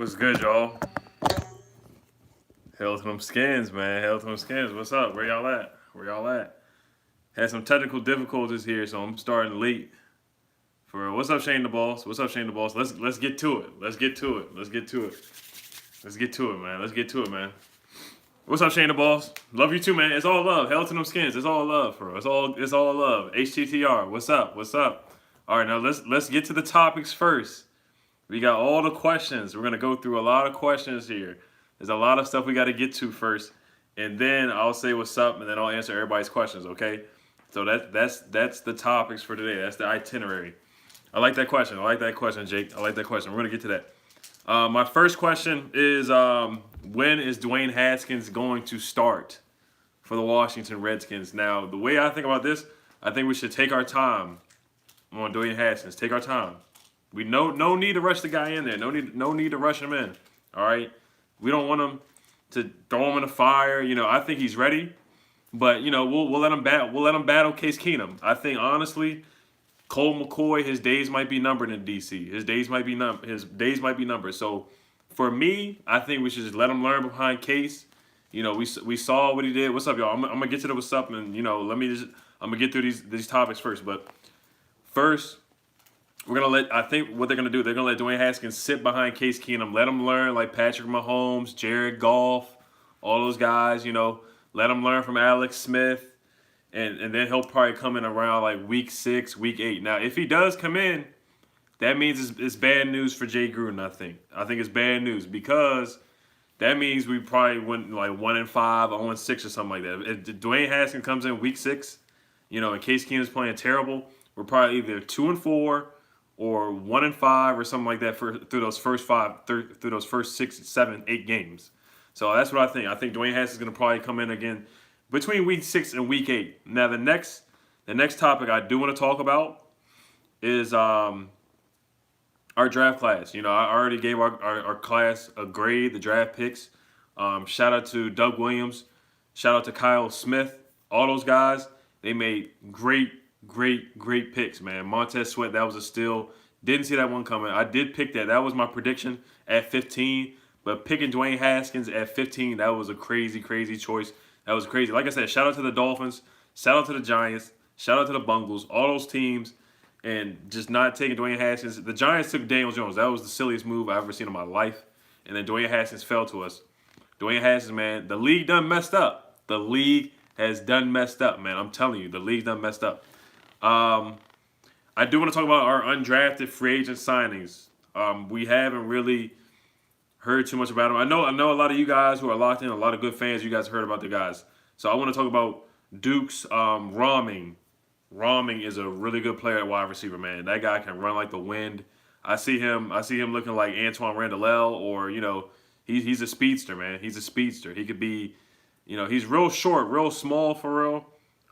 What's good, y'all? Hell to them skins, man. Hell to them skins. What's up? Where y'all at? Where y'all at? Had some technical difficulties here, so I'm starting late. For what's up, Shane the Boss? What's up, Shane the Boss? Let's get to it. Let's get to it. Let's get to it. Let's get to it, man. Let's get to it, man. What's up, Shane the Boss? Love you too, man. It's all love. Hell to them skins. It's all love, bro. It's all love. HTTR. What's up? What's up? All right, now let's get to the topics first. We got all the questions. We're gonna go through a lot of questions here. There's a lot of stuff we got to get to first, and then I'll say what's up, and then I'll answer everybody's questions. Okay? So that's the topics for today. That's the itinerary. I like that question. I like that question, Jake. I like that question. We're gonna get to that. My first question is when is Dwayne Haskins going to start for the Washington Redskins? Now, the way I think about this, I think we should take our time on Dwayne Haskins. Take our time. We no need to rush the guy in there. No need to rush him in. All right. We don't want him to throw him in the fire. You know, I think he's ready, but you know we'll let him battle. We'll let him battle Case Keenum. I think honestly, Cole McCoy, his days might be numbered in DC. His days might be numbered. So for me, I think we should just let him learn behind Case. You know, we saw what he did. What's up, y'all? I'm gonna get to the what's up, and you know, I'm gonna get through these topics first. But first, I think what they're gonna do, they're gonna let Dwayne Haskins sit behind Case Keenum, let him learn like Patrick Mahomes, Jared Goff, all those guys. You know, let him learn from Alex Smith, and then he'll probably come in around like week 6, week 8. Now, if he does come in, that means it's bad news for Jay Gruden. I think it's bad news because that means we probably went like 1-5, 0-6 or something like that. If Dwayne Haskins comes in week 6, you know, and Case Keenum's playing terrible, we're probably either 2-4 or 1-5 or something like that through those first 6, 7, 8 games. So that's what I think. I think Dwayne Haskins is going to probably come in again between week 6 and week 8. Now the next topic I do want to talk about is our draft class. You know, I already gave our class a grade, the draft picks. Shout out to Doug Williams. Shout out to Kyle Smith. All those guys, they made great picks, man. Montez Sweat, that was a steal. Didn't see that one coming. I did pick that. That was my prediction at 15. But picking Dwayne Haskins at 15, that was a crazy choice. That was crazy. Like I said, shout out to the Dolphins. Shout out to the Giants. Shout out to the Bungles. All those teams. And just not taking Dwayne Haskins. The Giants took Daniel Jones. That was the silliest move I've ever seen in my life. And then Dwayne Haskins fell to us. Dwayne Haskins, man, the league done messed up. The league has done messed up, man. I'm telling you, the league done messed up. I do want to talk about our undrafted free agent signings. We haven't really heard too much about them. I know a lot of you guys who are locked in, a lot of good fans, you guys heard about the guys. So I want to talk about Duke's Rahming. Rahming is a really good player at wide receiver, man. That guy can run like the wind. I see him looking like Antoine Randall, or you know, he's a speedster, man. He's a speedster. He could be, you know, he's real short, real small for real.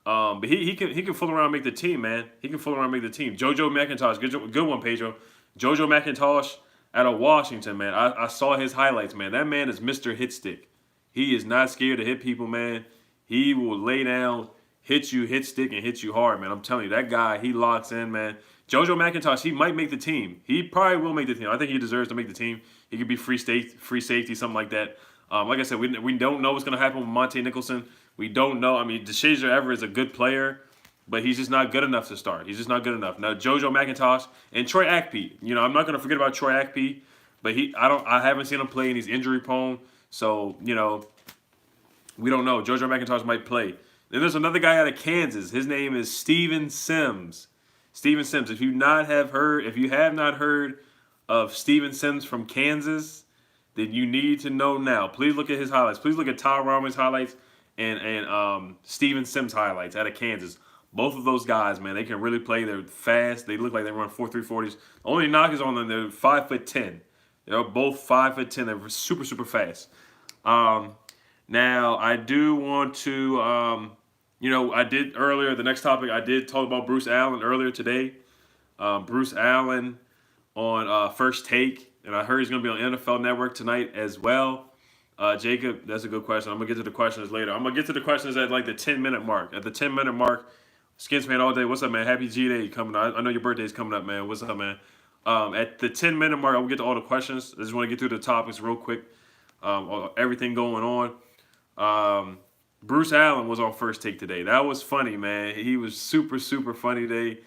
But he can fool around and make the team, man. He can fool around and make the team. JoJo McIntosh, good one, Pedro. JoJo McIntosh out of Washington, man. I saw his highlights, man. That man is Mr. Hit Stick. He is not scared to hit people, man. He will lay down, hit you, hit stick, and hit you hard, man. I'm telling you, that guy, he locks in, man. JoJo McIntosh, he might make the team. He probably will make the team. I think he deserves to make the team. He could be free safety, something like that. Like I said, we don't know what's going to happen with Monte Nicholson. We don't know. I mean, DeShazier Everett is a good player, but he's just not good enough to start. He's just not good enough. Now, JoJo McIntosh and Troy Aikpi. You know, I'm not going to forget about Troy Aikpi, but I haven't seen him play, and he's injury prone. So, you know, we don't know. JoJo McIntosh might play. Then there's another guy out of Kansas. His name is Steven Sims. Steven Sims. If you have not heard of Steven Sims from Kansas, then you need to know now. Please look at his highlights. Please look at Ty Rahming's highlights and Steven Sims highlights out of Kansas. Both of those guys, man, they can really play. They're fast. They look like they run 4.340s. The only knock is on them. They're 5'10". They're both 5'10". They're super fast. Now I do want to, you know, I did earlier. The next topic I did talk about Bruce Allen earlier today. Bruce Allen on First Take, and I heard he's going to be on NFL Network tonight as well. Jacob, that's a good question. I'm going to get to the questions later. I'm going to get to the questions at like the 10-minute mark. At the 10-minute mark, Skins Man all day. What's up, man? Happy G-Day coming up. I know your birthday's coming up, man. What's up, man? At the 10-minute mark, I will get to all the questions. I just want to get through the topics real quick. Everything going on. Bruce Allen was on First Take today. That was funny, man. He was super, super funny today.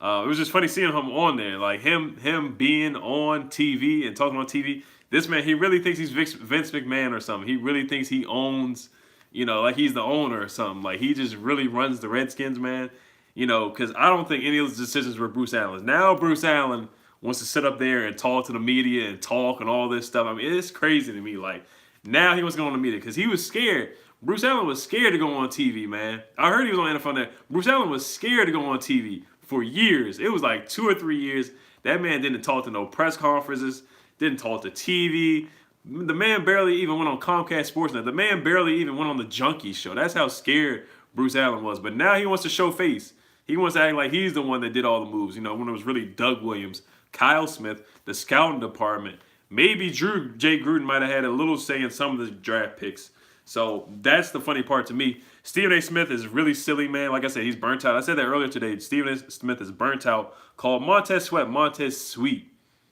It was just funny seeing him on there, like him being on TV and talking on TV. This man, he really thinks he's Vince McMahon or something. He really thinks he owns, like he's the owner or something. Like he just really runs the Redskins, man. Because I don't think any of those decisions were Bruce Allen's. Now Bruce Allen wants to sit up there and talk to the media and talk and all this stuff. I mean, it's crazy to me. Like now he wants to go on the media because he was scared. Bruce Allen was scared to go on TV, man. I heard he was on NFL Net. Bruce Allen was scared to go on TV for years. It was like 2 or 3 years. That man didn't talk to no press conferences, didn't talk to TV. The man barely even went on Comcast Sportsnet. The man barely even went on the Junkie show. That's how scared Bruce Allen was. But now he wants to show face. He wants to act like he's the one that did all the moves. When it was really Doug Williams, Kyle Smith, the scouting department. Maybe Jay Gruden might have had a little say in some of the draft picks. So that's the funny part to me. Stephen A. Smith is really silly, man. Like I said, he's burnt out. I said that earlier today. Stephen A. Smith is burnt out. Called Montez Sweat Montez Sweet.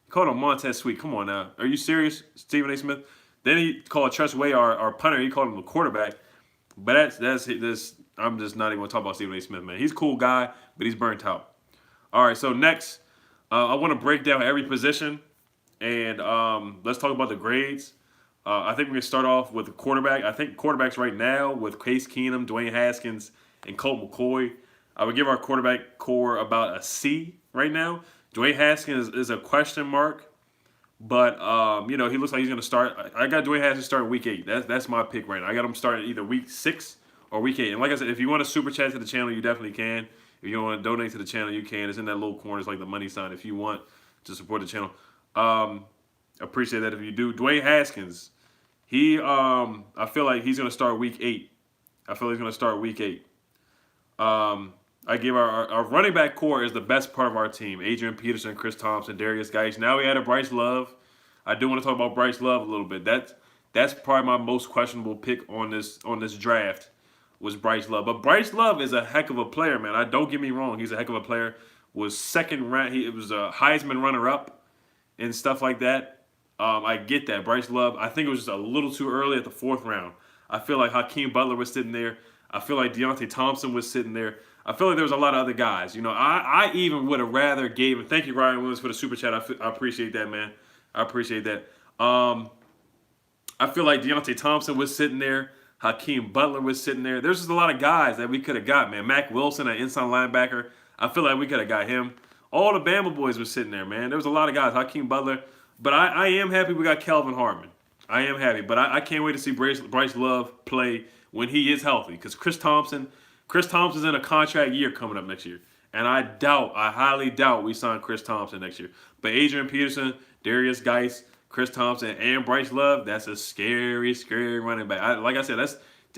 He called him Montez Sweet. Come on now. Are you serious, Stephen A. Smith? Then he called Tress Way, our punter. He called him the quarterback. But that's I'm just not even going to talk about Stephen A. Smith, man. He's a cool guy, but he's burnt out. All right, so next, I want to break down every position. And let's talk about the grades. I think we're going to start off with the quarterback. I think quarterbacks right now with Case Keenum, Dwayne Haskins, and Colt McCoy, I would give our quarterback core about a C right now. Dwayne Haskins is a question mark, but he looks like he's going to start. I got Dwayne Haskins starting week 8. That's my pick right now. I got him starting either week 6 or week 8. And like I said, if you want to super chat to the channel, you definitely can. If you want to donate to the channel, you can. It's in that little corner. It's like the money sign if you want to support the channel. Appreciate that if you do. Dwayne Haskins. I feel like he's going to start week 8. I give our running back core is the best part of our team. Adrian Peterson, Chris Thompson, Darius Geis. Now we added Bryce Love. I do want to talk about Bryce Love a little bit. That's probably my most questionable pick on this draft was Bryce Love. But Bryce Love is a heck of a player, man. Don't get me wrong. He's a heck of a player. Was second round. He was a Heisman runner-up and stuff like that. I get that. Bryce Love, I think it was just a little too early at the 4th round. I feel like Hakeem Butler was sitting there. I feel like Deontay Thompson was sitting there. I feel like there was a lot of other guys. I even would have rather gave him. Thank you, Ryan Williams, for the super chat. I appreciate that, man. I appreciate that. I feel like Deontay Thompson was sitting there. Hakeem Butler was sitting there. There's just a lot of guys that we could have got, man. Mac Wilson, an inside linebacker. I feel like we could have got him. All the Bama boys were sitting there, man. There was a lot of guys. Hakeem Butler. But I am happy we got Kelvin Harmon. I am happy. But I can't wait to see Bryce Love play when he is healthy. Because Chris Thompson's in a contract year coming up next year. And I highly doubt we sign Chris Thompson next year. But Adrian Peterson, Darius Geis, Chris Thompson, and Bryce Love, that's a scary, scary running back. Like I said,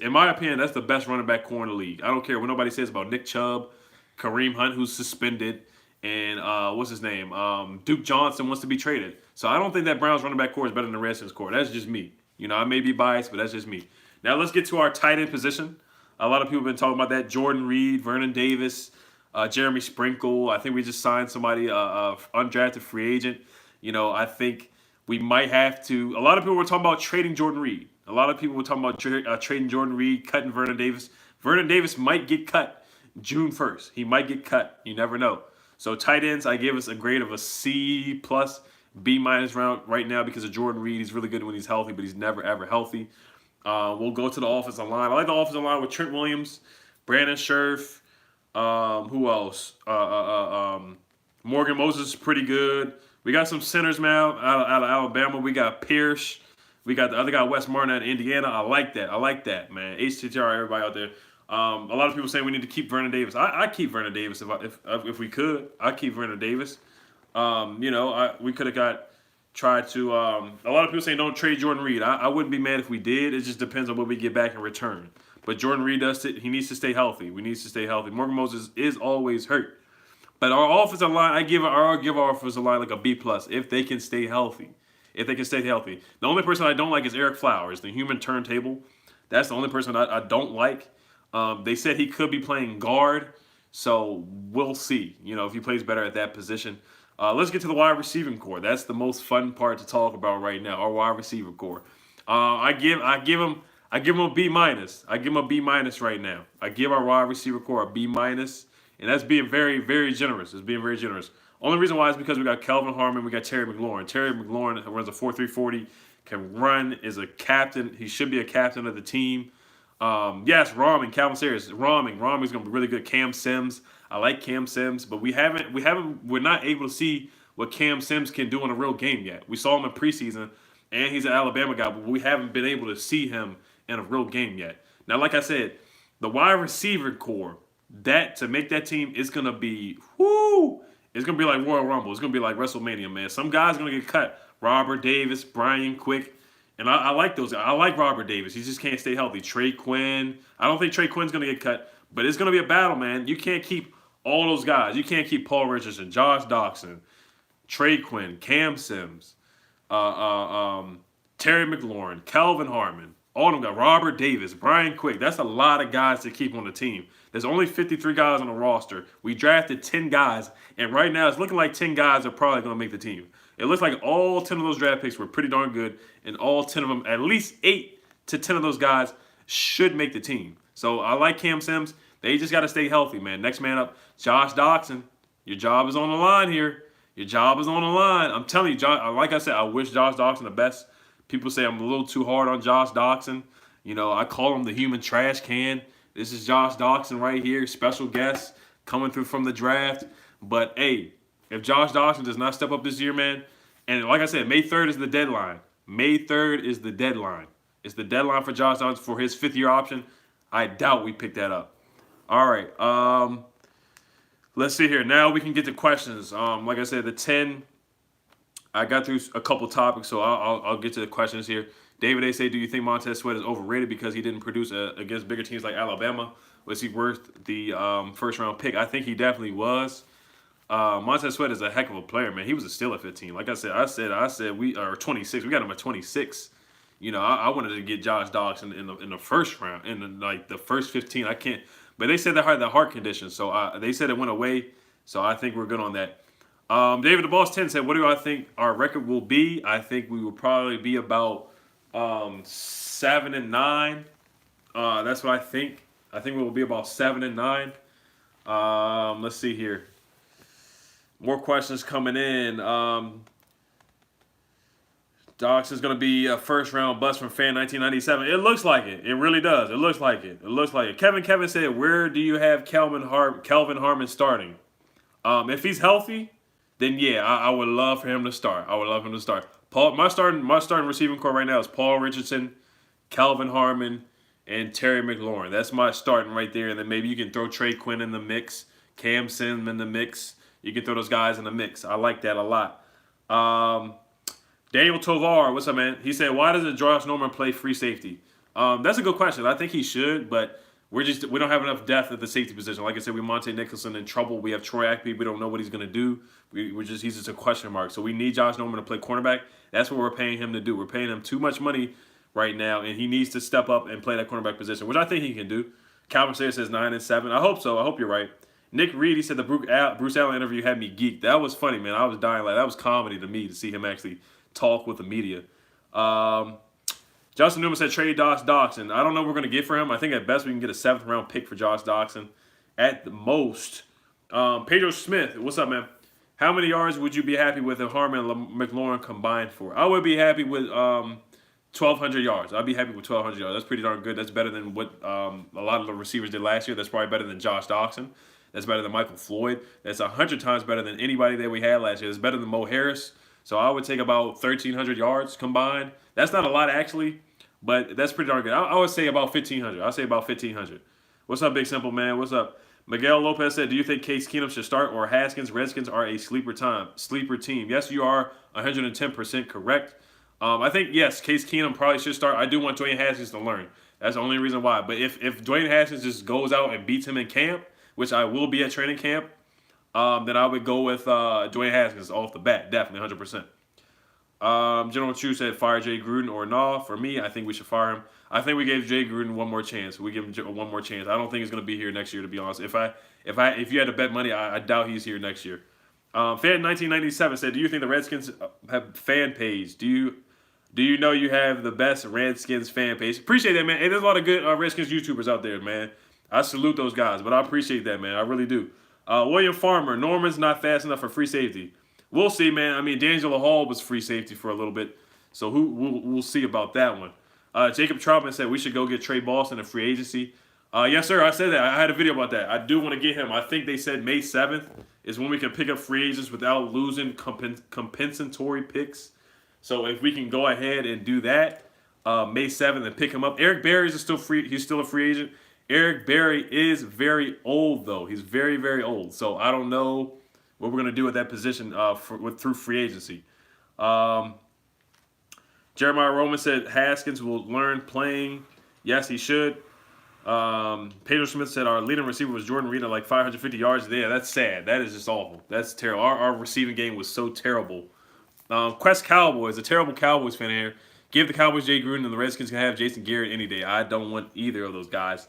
in my opinion, that's the best running back core in the league. I don't care what nobody says about Nick Chubb, Kareem Hunt, who's suspended, and what's his name? Duke Johnson wants to be traded. So I don't think that Browns running back core is better than the Redskins core. That's just me. I may be biased, but that's just me. Now let's get to our tight end position. A lot of people have been talking about that. Jordan Reed, Vernon Davis, Jeremy Sprinkle. I think we just signed somebody, undrafted free agent. I think we might have to. A lot of people were talking about trading Jordan Reed. A lot of people were talking about trading Jordan Reed, cutting Vernon Davis. Vernon Davis might get cut June 1st. He might get cut. You never know. So tight ends, I give us a grade of a C plus, B minus round right now because of Jordan Reed. He's really good when he's healthy, but he's never ever healthy. We'll go to the offensive line. I like the offensive line with Trent Williams, Brandon Scherf. Who else? Morgan Moses is pretty good. We got some centers now out of Alabama. We got Pierce. We got the other guy, Wes Martin, out of Indiana. I like that, man. HTTR, everybody out there. A lot of people saying we need to keep Vernon Davis. I keep Vernon Davis if we could. I keep Vernon Davis. We could have tried to. A lot of people saying don't trade Jordan Reed. I wouldn't be mad if we did. It just depends on what we get back in return. But Jordan Reed he needs to stay healthy. We need to stay healthy. Morgan Moses is always hurt. But our offensive line, I'll give our offensive line like a B plus if they can stay healthy. The only person I don't like is Eric Flowers, the human turntable. That's the only person I don't like. They said he could be playing guard, so we'll see. If he plays better at that position. Let's get to the wide receiving core. That's the most fun part to talk about right now. Our wide receiver core. I give him a B minus. I give him a B minus right now. I give our wide receiver core a B minus, and that's being very, very generous. It's being very generous. Only reason why is because we got Kelvin Harmon, we got Terry McLaurin. Terry McLaurin runs a 4.340, can run, is a captain. He should be a captain of the team. Yes, Rahman, Calvin Sayers, Rahman's gonna be really good. Cam Sims, I like Cam Sims, but we're not able to see what Cam Sims can do in a real game yet. We saw him in preseason, and he's an Alabama guy, but we haven't been able to see him in a real game yet. Now, like I said, the wide receiver core, that to make that team is gonna be whoo. It's gonna be like Royal Rumble. It's gonna be like WrestleMania, man. Some guys are gonna get cut. Robert Davis, Brian Quick. And I like those guys. I like Robert Davis. He just can't stay healthy. Trey Quinn. I don't think Trey Quinn's going to get cut, but it's going to be a battle, man. You can't keep all those guys. You can't keep Paul Richardson, Josh Doxson, Trey Quinn, Cam Sims, Terry McLaurin, Kelvin Harmon, all of them guys, Robert Davis, Brian Quick. That's a lot of guys to keep on the team. There's only 53 guys on the roster. We drafted 10 guys, and right now it's looking like 10 guys are probably going to make the team. It looks like all 10 of those draft picks were pretty darn good, and all 10 of them, at least 8 to 10 of those guys, should make the team. So I like Cam Sims. They just got to stay healthy, man. Next man up, Josh Doxson. Your job is on the line here. Your job is on the line. I'm telling you, like I said, I wish Josh Doxson the best. People say I'm a little too hard on Josh Doxson. You know, I call him the human trash can. This is Josh Doxson right here, special guest coming through from the draft. But, hey, if Josh Doxson does not step up this year, man, and like I said, May 3rd is the deadline. May 3rd is the deadline. It's the deadline for Josh Doxson for his fifth-year option. I doubt we pick that up. All right. Let's see here. Now we can get to questions. Like I said, the 10, I got through a couple topics, so I'll get to the questions here. David A. say, do you think Montez Sweat is overrated because he didn't produce against bigger teams like Alabama? Was he worth the first-round pick? I think he definitely was. Montez Sweat is a heck of a player, man. He was a steal at 15. Like I said we are 26. We got him at 26. You know, I wanted to get Josh Doxson in the first round, in the first 15. I can't, but they said they had the heart condition, so they said it went away. So I think we're good on that. David the Boss 10 said, what do I think our record will be? I think we will probably be about 7-9. That's what I think. I think we will be about 7-9. Let's see here. More questions coming in. Dox is going to be a first-round bust from Fan 1997. It looks like it. It really does. It looks like it. It looks like it. Kevin said, where do you have Kelvin Harmon starting? If he's healthy, then yeah, I would love for him to start. I would love him to start. My starting receiving core right now is Paul Richardson, Kelvin Harmon, and Terry McLaurin. That's my starting right there. And then maybe you can throw Trey Quinn in the mix, Cam Sims in the mix. You can throw those guys in the mix. I like that a lot. Daniel Tovar, what's up, man? He said, why doesn't Josh Norman play free safety? That's a good question. I think he should, but we don't have enough depth at the safety position. Like I said, we Monte Nicholson in trouble. We have Troy Aikby. We don't know what he's going to do. He's just a question mark. So we need Josh Norman to play cornerback. That's what we're paying him to do. We're paying him too much money right now, and he needs to step up and play that cornerback position, which I think he can do. Calvin Sayers says 9-7. I hope so. I hope you're right. Nick Reed, he said the Bruce Allen interview had me geeked. That was funny, man. I was dying. That was comedy to me to see him actually talk with the media. Justin Newman said trade Doxson. I don't know what we're going to get for him. I think at best we can get a 7th-round pick for Josh Doxson. At the most. Pedro Smith, what's up, man? How many yards would you be happy with if Harmon and McLaurin combined for? I would be happy with 1,200 yards. I'd be happy with 1,200 yards. That's pretty darn good. That's better than what a lot of the receivers did last year. That's probably better than Josh Doxson. That's better than Michael Floyd. That's 100 times better than anybody that we had last year. That's better than Mo Harris. So I would take about 1,300 yards combined. That's not a lot, actually, but that's pretty darn good. I would say about 1,500. I'll say about 1,500. What's up, Big Simple Man? What's up? Miguel Lopez said, do you think Case Keenum should start or Haskins? Redskins are a sleeper team. Yes, you are 110% correct. I think, yes, Case Keenum probably should start. I do want Dwayne Haskins to learn. That's the only reason why. But if Dwayne Haskins just goes out and beats him in camp, which I will be at training camp, then I would go with Dwayne Haskins off the bat, definitely, 100%. General Chu said fire Jay Gruden or no. For me, I think we should fire him. I think we gave Jay Gruden one more chance. We give him one more chance. I don't think he's going to be here next year, to be honest. If you had to bet money, I doubt he's here next year. Fan 1997 said, "Do you think the Redskins have fan page? Do you know you have the best Redskins fan page?" Appreciate that, man. Hey, there's a lot of good Redskins YouTubers out there, man. I salute those guys, but I appreciate that, man. I really do. William Farmer, Norman's not fast enough for free safety. We'll see, man. I mean, D'Angelo Hall was free safety for a little bit, so we'll see about that one. Jacob Troutman said we should go get Trey Boston in free agency. Yes, sir. I said that. I had a video about that. I do want to get him. I think they said May 7th is when we can pick up free agents without losing compensatory picks. So if we can go ahead and do that, May 7th, and pick him up. Eric Berry is still free. He's still a free agent. Eric Berry is very old, though. He's very, very old. So I don't know what we're going to do at that position through free agency. Jeremiah Roman said Haskins will learn playing. Yes, he should. Pedro Smith said our leading receiver was Jordan Reed at like 550 yards. Yeah, that's sad. That is just awful. That's terrible. Our receiving game was so terrible. Quest Cowboys, a terrible Cowboys fan here. Give the Cowboys Jay Gruden and the Redskins can have Jason Garrett any day. I don't want either of those guys.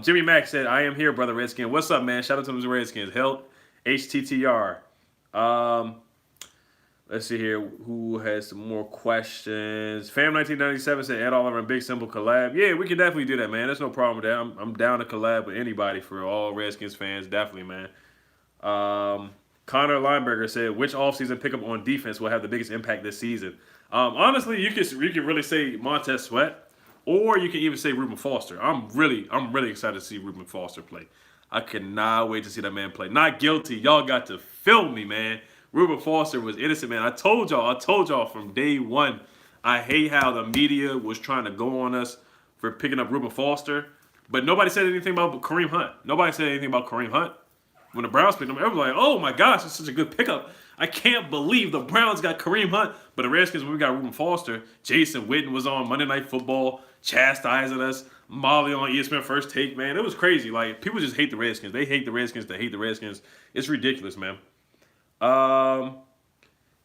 Jimmy Mack said, I am here, brother Redskin. What's up, man? Shout out to the Redskins. Help HTTR. Let's see here. Who has some more questions? Fam1997 said, Ed Oliver and Big Simple collab. Yeah, we can definitely do that, man. There's no problem with that. I'm down to collab with anybody for all Redskins fans. Definitely, man. Connor Lineberger said, which offseason pickup on defense will have the biggest impact this season? Honestly, you could really say Montez Sweat, or you can even say Reuben Foster. I'm really excited to see Reuben Foster play. I cannot wait to see that man play. Not guilty. Y'all got to film me, man. Reuben Foster was innocent, man. I told y'all from day one. I hate how the media was trying to go on us for picking up Reuben Foster, but nobody said anything about Kareem Hunt. Nobody said anything about Kareem Hunt. When the Browns picked him, everyone was like, oh my gosh, it's such a good pickup. I can't believe the Browns got Kareem Hunt. But the Redskins, when we got Reuben Foster, Jason Witten was on Monday Night Football, chastising us. Molly on ESPN First Take, man. It was crazy. Like, people just hate the Redskins. They hate the Redskins. They hate the Redskins. It's ridiculous, man.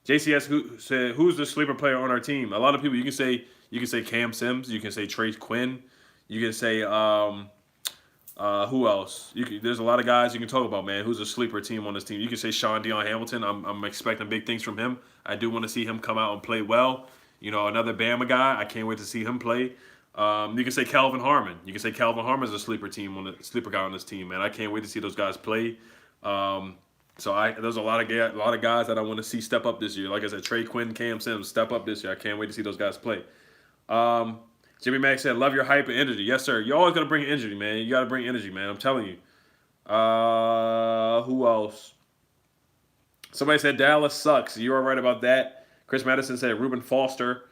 JCS said, who's the sleeper player on our team? A lot of people, you can say Cam Sims. You can say Trey Quinn. You can say, who else? There's a lot of guys you can talk about, man. Who's a sleeper team on this team? You can say Sean Dion Hamilton. I'm expecting big things from him. I do want to see him come out and play well. You know, another Bama guy. I can't wait to see him play. You can say Calvin Harmon. You can say Calvin Harmon is a sleeper guy on this team, man. I can't wait to see those guys play. There's a lot of guys that I want to see step up this year. Like I said, Trey Quinn, Cam Sims, step up this year. I can't wait to see those guys play. Jimmy Mack said, love your hype and energy. Yes, sir. You always got to bring energy, man. You got to bring energy, man. I'm telling you. Who else? Somebody said Dallas sucks. You are right about that. Chris Madison said Reuben Foster.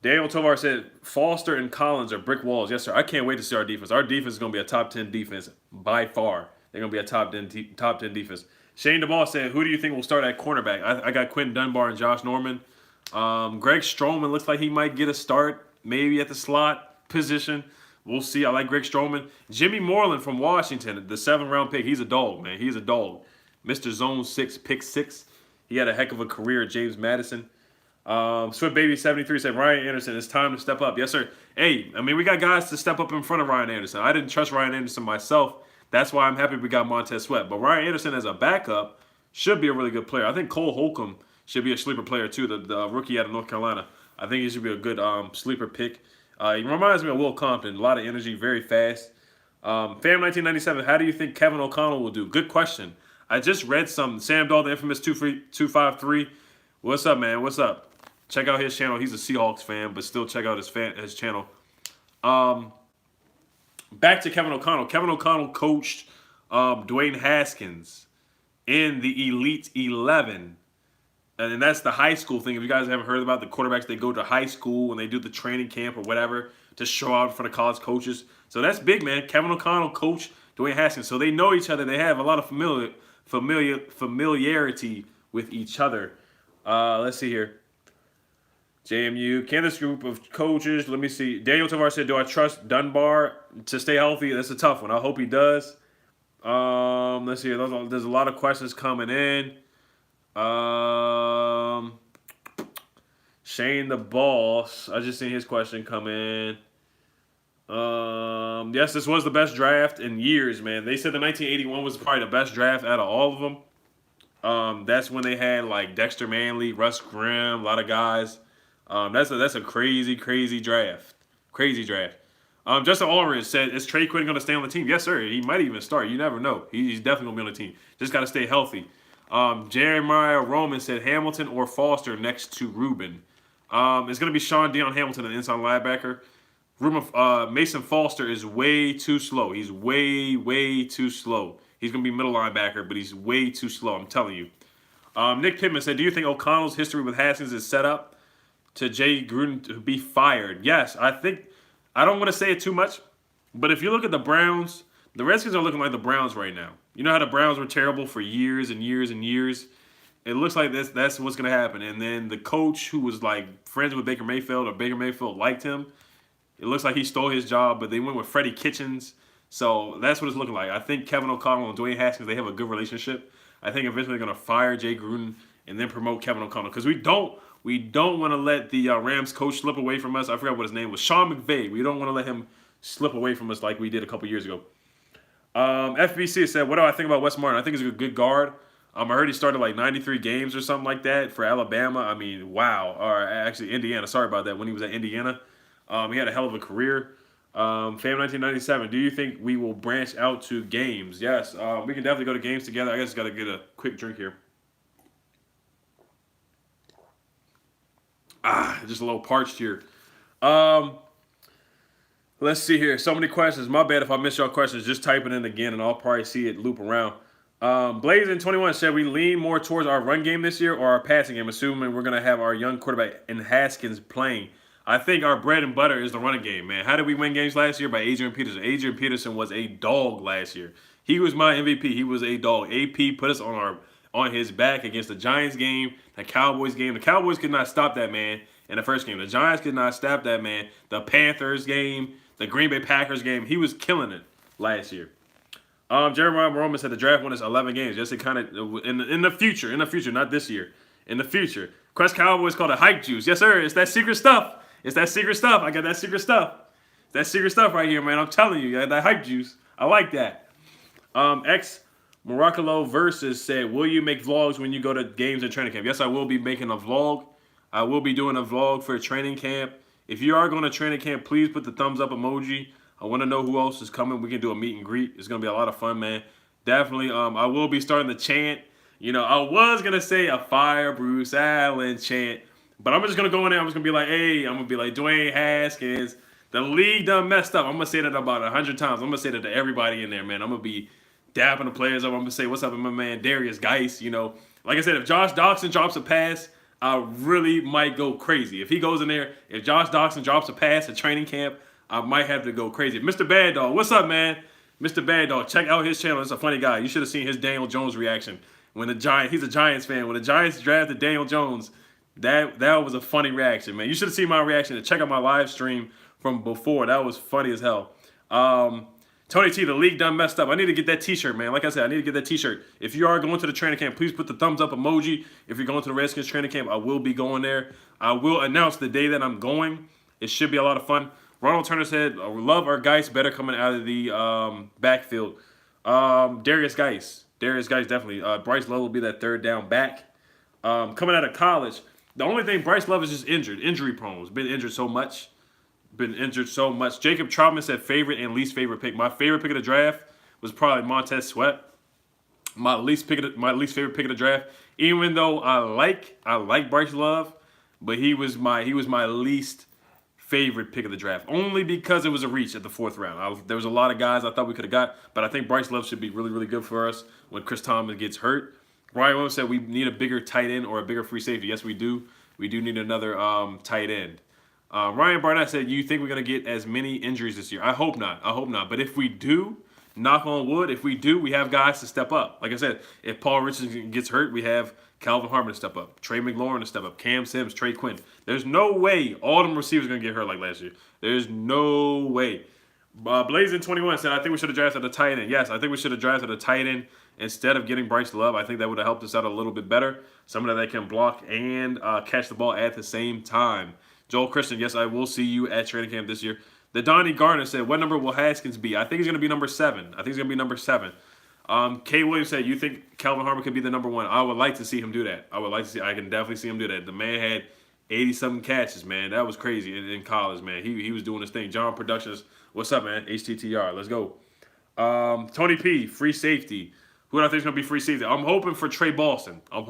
Daniel Tovar said Foster and Collins are brick walls. Yes, sir. I can't wait to see our defense. Our defense is going to be a top 10 defense by far. They're going to be a top 10 defense. Shane DeBall said, who do you think will start at cornerback? I got Quentin Dunbar and Josh Norman. Greg Stroman looks like he might get a start, maybe at the slot position. We'll see. I like Greg Stroman. Jimmy Moreland from Washington, the 7th-round pick. He's a dog, man. He's a dog. Mr. Zone 6, pick 6. He had a heck of a career at James Madison. Swift Baby 73 said, Ryan Anderson, it's time to step up. Yes, sir. Hey, I mean, we got guys to step up in front of Ryan Anderson. I didn't trust Ryan Anderson myself. That's why I'm happy we got Montez Sweat. But Ryan Anderson as a backup should be a really good player. I think Cole Holcomb should be a sleeper player, too, the rookie out of North Carolina. I think he should be a good sleeper pick. He reminds me of Will Compton. A lot of energy, very fast. Fam1997, how do you think Kevin O'Connell will do? Good question. I just read some. Sam Dahl, the infamous 253. What's up, man? What's up? Check out his channel. He's a Seahawks fan, but still check out his channel. Back to Kevin O'Connell. Kevin O'Connell coached Dwayne Haskins in the Elite 11. And that's the high school thing. If you guys haven't heard about the quarterbacks, they go to high school when they do the training camp or whatever to show out in front of college coaches. So that's big, man. Kevin O'Connell coached Dwayne Haskins. So they know each other. They have a lot of familiarity with each other. Let's see here. JMU, can this group of coaches, let me see. Daniel Tovar said, do I trust Dunbar to stay healthy? That's a tough one. I hope he does. Let's see. There's a lot of questions coming in. Shane the Boss, I just seen his question come in. Yes, this was the best draft in years, man. They said the 1981 was probably the best draft out of all of them. That's when they had like Dexter Manley, Russ Grimm, a lot of guys. That's a crazy draft. Crazy draft. Justin Ulrich said, "Is Trey Quinn going to stay on the team?" Yes, sir. He might even start. You never know. He's definitely going to be on the team. Just got to stay healthy. Jeremiah Roman said Hamilton or Foster next to Rubin. It's going to be Sean Dion Hamilton, an inside linebacker. Mason Foster is way too slow. He's way too slow. He's going to be middle linebacker, but he's way too slow. I'm telling you. Nick Pittman said, "Do you think O'Connell's history with Haskins is set up to Jay Gruden to be fired?" Yes, I think. I don't want to say it too much, but if you look at the Browns, the Redskins are looking like the Browns right now. You know how the Browns were terrible for years and years and years? It looks like that's what's going to happen. And then the coach who was like friends with Baker Mayfield or Baker Mayfield liked him, it looks like he stole his job, but they went with Freddie Kitchens. So that's what it's looking like. I think Kevin O'Connell and Dwayne Haskins, they have a good relationship. I think eventually they're going to fire Jay Gruden and then promote Kevin O'Connell because we don't want to let the Rams coach slip away from us. I forgot what his name was. Sean McVay. We don't want to let him slip away from us like we did a couple years ago. FBC said, "What do I think about Wes Martin? I think he's a good guard. I heard he started like 93 games or something like that for Alabama. I mean, wow. Or actually Indiana. Sorry about that. When he was at Indiana, he had a hell of a career. Fam 1997. Do you think we will branch out to games? Yes. We can definitely go to games together. I just got to get a quick drink here. Just a little parched here. Let's see here. So many questions. My bad if I miss y'all questions. Just type it in again, and I'll probably see it loop around. Blazing21 said we lean more towards our run game this year or our passing game, assuming we're going to have our young quarterback in Haskins playing. I think our bread and butter is the running game, man. How did we win games last year? By Adrian Peterson. Adrian Peterson was a dog last year. He was my MVP. He was a dog. AP put us on his back against the Giants game, the Cowboys game. The Cowboys could not stop that man in the first game. The Giants could not stop that man. The Panthers game, the Green Bay Packers game. He was killing it last year. Jeremiah Roman said the draft won us 11 games. Just to kind of in the future, not this year, in the future. Quest Cowboys called it hype juice. Yes, sir. It's that secret stuff. It's that secret stuff. I got that secret stuff. That secret stuff right here, man. I'm telling you, that hype juice. I like that. X Morocco Versus said, "Will you make vlogs when you go to games and training camp?" Yes, I will be making a vlog. I will be doing a vlog for training camp. If you are going to training camp, please put the thumbs up emoji. I want to know who else is coming. We can do a meet and greet. It's going to be a lot of fun, man. Definitely. I will be starting the chant. You know, I was going to say a Fire Bruce Allen chant, but I'm just going to go in there. I'm just going to be like, hey, I'm going to be like, Dwayne Haskins. The league done messed up. I'm going to say that about 100 times. I'm going to say that to everybody in there, man. I'm going to be dapping the players up. I'm going to say, what's up with my man Darius Geis? You know, like I said, if Josh Doxson drops a pass, I really might go crazy. If he goes in there, if Josh Doxson drops a pass at training camp, I might have to go crazy. Mr. Bad Dog, what's up, man? Mr. Bad Dog, check out his channel. It's a funny guy. You should have seen his Daniel Jones reaction when he's a Giants fan. When the Giants drafted Daniel Jones, that was a funny reaction, man. You should have seen my reaction. Check out my live stream from before. That was funny as hell. Tony T, the league done messed up. I need to get that t-shirt, man. Like I said, I need to get that t-shirt. If you are going to the training camp, please put the thumbs up emoji. If you're going to the Redskins training camp, I will be going there. I will announce the day that I'm going. It should be a lot of fun. Ronald Turner said, love our Geis better coming out of the backfield. Darius Geis, definitely. Bryce Love will be that third down back. Coming out of college, the only thing, Bryce Love is just injured. Injury prone. He's been injured so much. Jacob Troutman said favorite and least favorite pick. My favorite pick of the draft was probably Montez Sweat. My least favorite pick of the draft. Even though I like Bryce Love, but he was my least favorite pick of the draft. Only because it was a reach at the 4th round. There was a lot of guys I thought we could have got, but I think Bryce Love should be really, really good for us when Chris Thomas gets hurt. Ryan Williams said we need a bigger tight end or a bigger free safety. Yes, we do. We do need another tight end. Ryan Barnett said, you think we're going to get as many injuries this year? I hope not. But if we do, knock on wood, if we do, we have guys to step up. Like I said, if Paul Richardson gets hurt, we have Calvin Harmon to step up, Trey McLaurin to step up, Cam Sims, Trey Quinn. There's no way all them receivers are going to get hurt like last year. There's no way. Blazing21 said, I think we should have drafted a tight end. Yes, I think we should have drafted a tight end instead of getting Bryce Love. I think that would have helped us out a little bit better. Someone that can block and catch the ball at the same time. Joel Christian, yes, I will see you at training camp this year. The Donnie Garner said, what number will Haskins be? I think he's going to be number 7. I think he's going to be number 7. Kay Williams said, you think Calvin Harmon could be the number 1? I would like to see him do that. I can definitely see him do that. The man had 80-something catches, man. That was crazy in college, man. He was doing his thing. John Productions, what's up, man? HTTR, let's go. Tony P, free safety. Who do I think is going to be free safety? I'm hoping for Trey Boston. I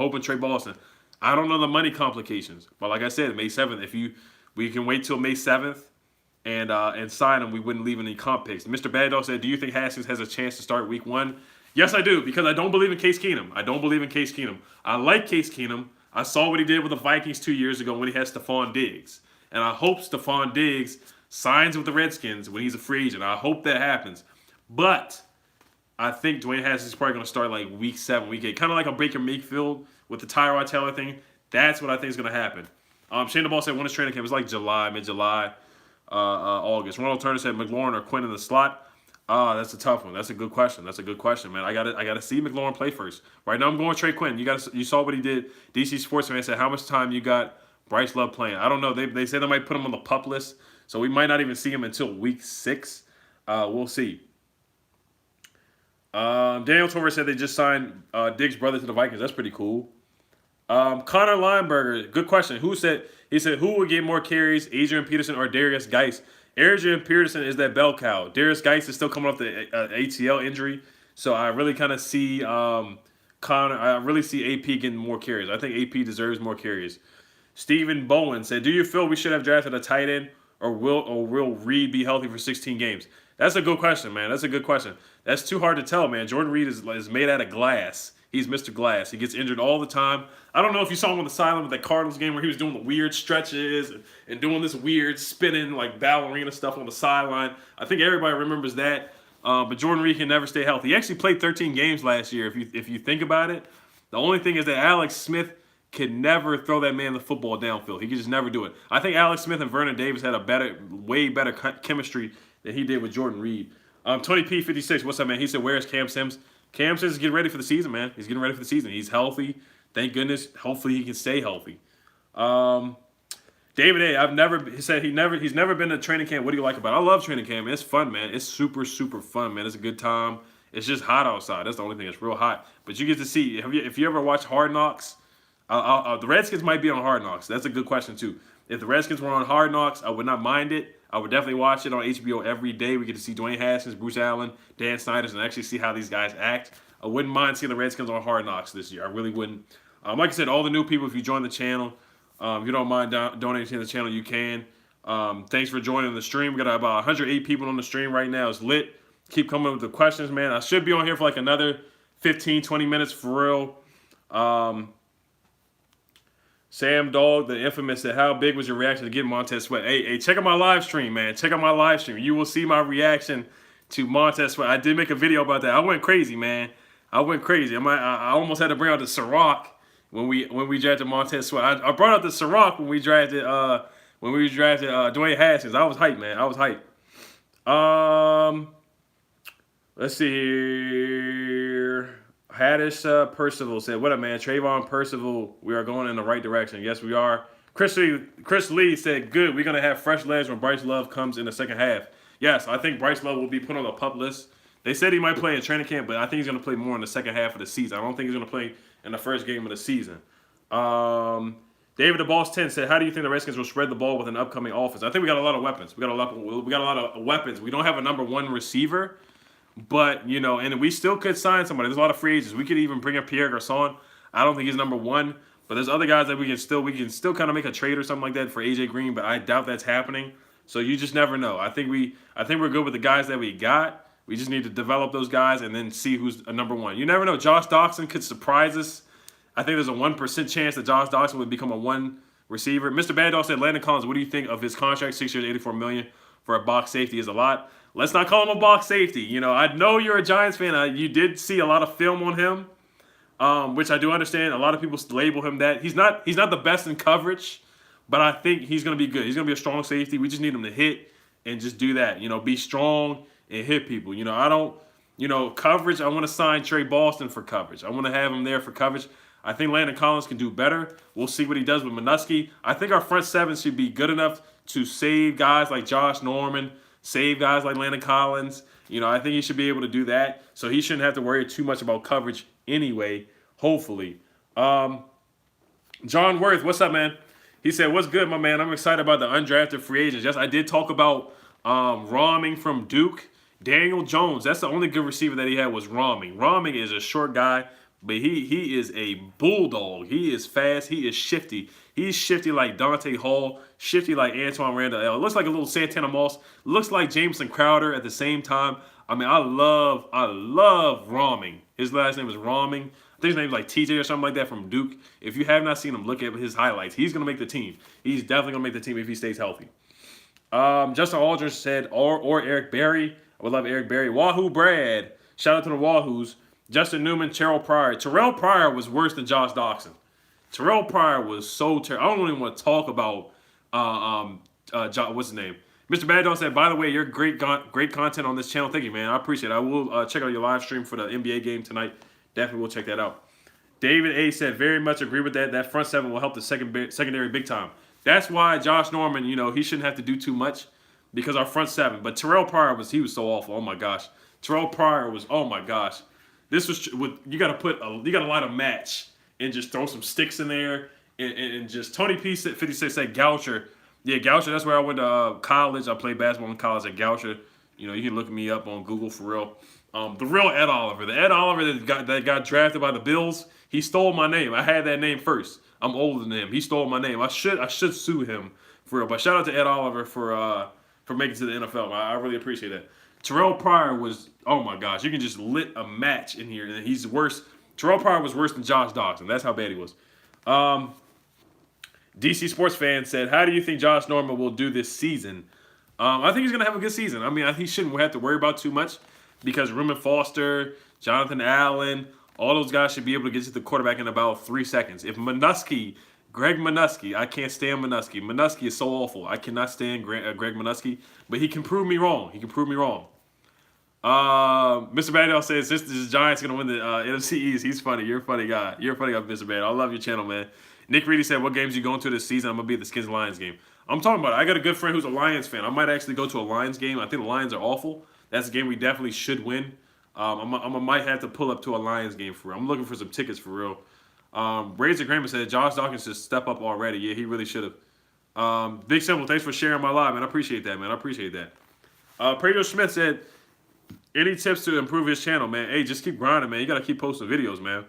don't know the money complications. But like I said, May 7th, we can wait till May 7th and sign him, we wouldn't leave any comp picks. Mr. Bad Dog said, do you think Haskins has a chance to start week 1? Yes, I do, because I don't believe in Case Keenum. I like Case Keenum. I saw what he did with the Vikings 2 years ago when he had Stephon Diggs. And I hope Stephon Diggs signs with the Redskins when he's a free agent. I hope that happens. But I think Dwayne Haskins is probably going to start like week 7, week 8. Kind of like a Baker Mayfield with the Tyrod Taylor thing. That's what I think is going to happen. Shane the Ball said, when is training camp? It was like July, mid-July, August. Ronald Turner said, McLaurin or Quinn in the slot. That's a tough one. That's a good question, man. I gotta see McLaurin play first. Right now I'm going Trey Quinn. You saw what he did. DC Sportsman said, how much time you got Bryce Love playing? I don't know. They said they might put him on the PUP list, so we might not even see him until week 6. We'll see. Daniel Torres said they just signed Diggs' brother to the Vikings. That's pretty cool. Connor Lineberger, good question. He said who would get more carries, Adrian Peterson or Darius Geis? Adrian Peterson is that bell cow. Darius Geis is still coming off the ACL injury, so I really kind of see I really see AP getting more carries. I think AP deserves more carries. Stephen Bowen said, do you feel we should have drafted a tight end, or will Reed be healthy for 16 games? That's a good question, man. That's a good question. That's too hard to tell, man. Jordan Reed is made out of glass. He's Mr. Glass. He gets injured all the time. I don't know if you saw him on the sideline with that Cardinals game where he was doing the weird stretches and doing this weird spinning, like ballerina stuff on the sideline. I think everybody remembers that. But Jordan Reed can never stay healthy. He actually played 13 games last year, if you think about it. The only thing is that Alex Smith could never throw that man the football downfield. He could just never do it. I think Alex Smith and Vernon Davis had way better chemistry than he did with Jordan Reed. Tony P56, what's up, man? He said, where's Cam Sims? Cam Sims is getting ready for the season, man. He's getting ready for the season. He's healthy. Thank goodness. Hopefully he can stay healthy. David A, he's never been to training camp. What do you like about it? I love training camp. It's fun, man. It's super, super fun, man. It's a good time. It's just hot outside. That's the only thing. It's real hot. But you get to see, if you ever watch Hard Knocks, the Redskins might be on Hard Knocks. That's a good question, too. If the Redskins were on Hard Knocks, I would not mind it. I would definitely watch it on HBO every day. We get to see Dwayne Haskins, Bruce Allen, Dan Snyder, and actually see how these guys act. I wouldn't mind seeing the Redskins on Hard Knocks this year. I really wouldn't. Like I said, all the new people, if you join the channel, if you don't mind donating to the channel, you can. Thanks for joining the stream. We got about 108 people on the stream right now. It's lit. Keep coming up with the questions, man. I should be on here for like another 15, 20 minutes for real. Sam Dog, the infamous, said, how big was your reaction to getting Montez Sweat? Hey, check out my live stream, man. Check out my live stream. You will see my reaction to Montez Sweat. I did make a video about that. I went crazy, man. I went crazy. I almost had to bring out the Ciroc when we drafted Montez Sweat. I brought out the Ciroc when we drafted Dwayne Haskins. I was hyped, man. I was hyped. Let's see here. Haddish Percival said, what up, man? Trayvon Percival, we are going in the right direction. Yes, we are. Chris Lee said, good. We're going to have fresh legs when Bryce Love comes in the second half. Yes, I think Bryce Love will be put on the PUP list. They said he might play in training camp, but I think he's going to play more in the second half of the season. I don't think he's going to play in the first game of the season. David the Boss 10 said, how do you think the Redskins will spread the ball with an upcoming offense? I think we got a lot of weapons. We got a lot of weapons. We don't have a number 1 receiver. But, and we still could sign somebody. There's a lot of free agents. We could even bring up Pierre Garçon. I don't think he's number 1. But there's other guys that we can still kind of make a trade or something like that for AJ Green. But I doubt that's happening. So you just never know. I think we're good with the guys that we got. We just need to develop those guys and then see who's a number 1. You never know. Josh Doxson could surprise us. I think there's a 1% chance that Josh Doxson would become a 1 receiver. Mr. Bad Dog said, Landon Collins, what do you think of his contract? 6 years, $84 million for a box safety is a lot. Let's not call him a box safety. I know you're a Giants fan. You did see a lot of film on him, which I do understand. A lot of people label him that. He's not the best in coverage, but I think he's going to be good. He's going to be a strong safety. We just need him to hit and just do that. Be strong and hit people. I don't, coverage, I want to sign Trey Boston for coverage. I want to have him there for coverage. I think Landon Collins can do better. We'll see what he does with Minuski. I think our front 7 should be good enough to save guys like Josh Norman, save guys like Landon Collins. I think he should be able to do that. So he shouldn't have to worry too much about coverage anyway, hopefully. John Worth, what's up, man? He said, what's good, my man? I'm excited about the undrafted free agents. Yes, I did talk about Rahming from Duke. Daniel Jones, that's the only good receiver that he had was Rahming. Rahming is a short guy, but he is a bulldog. He is fast. He is shifty. He's shifty like Dante Hall, shifty like Antoine Randall. Looks like a little Santana Moss. Looks like Jameson Crowder at the same time. I mean, I love Rahming. His last name is Rahming. I think his name's like TJ or something like that from Duke. If you have not seen him, look at his highlights. He's going to make the team. He's definitely going to make the team if he stays healthy. Justin Aldridge said, or Eric Berry. I would love Eric Berry. Wahoo Brad. Shout out to the Wahoos. Justin Newman, Terrell Pryor. Terrell Pryor was worse than Josh Doxson. Terrell Pryor was so terrible. I don't even want to talk about what's his name? Mr. Bad Dog said, by the way, you're great content on this channel. Thank you, man. I appreciate it. I will check out your live stream for the NBA game tonight. Definitely will check that out. David A. said, very much agree with that. That front seven will help the secondary big time. That's why Josh Norman, he shouldn't have to do too much because our front seven. But Terrell Pryor was so awful. Oh, my gosh. Terrell Pryor was, oh, my gosh. This was, you got to light a match and just throw some sticks in there. And just, Tony P. said, 56 said Goucher. Yeah, Goucher, that's where I went to college. I played basketball in college at Goucher. You can look me up on Google for real. The real Ed Oliver. The Ed Oliver that got drafted by the Bills, he stole my name. I had that name first. I'm older than him. He stole my name. I should sue him for real. But shout out to Ed Oliver for making it to the NFL. I really appreciate that. Terrell Pryor was, oh my gosh, you can just lit a match in here. And he's worse. Terrell Pryor was worse than Josh Doxson. That's how bad he was. DC Sports Fan said, how do you think Josh Norman will do this season? I think he's going to have a good season. I mean, he shouldn't have to worry about too much because Reuben Foster, Jonathan Allen, all those guys should be able to get to the quarterback in about 3 seconds. If Greg Manusky, I can't stand Manusky. Manusky is so awful. I cannot stand Greg Manusky, but he can prove me wrong. Mr. Badell says, this is Giants going to win the NFC East. He's funny. You're a funny guy. Mr. Badell. I love your channel, man. Nick Reedy said, what games you going to this season? I'm going to be at the Skins-Lions game. I'm talking about it. I got a good friend who's a Lions fan. I might actually go to a Lions game. I think the Lions are awful. That's a game we definitely should win. I might have to pull up to a Lions game for real. I'm looking for some tickets for real. Razor Kramer said, Josh Dawkins should step up already. Yeah, he really should have. Big Simple, thanks for sharing my live, man. I appreciate that, man. Pedro Smith said, any tips to improve his channel, man? Hey, just keep grinding, man. You got to keep posting videos, man.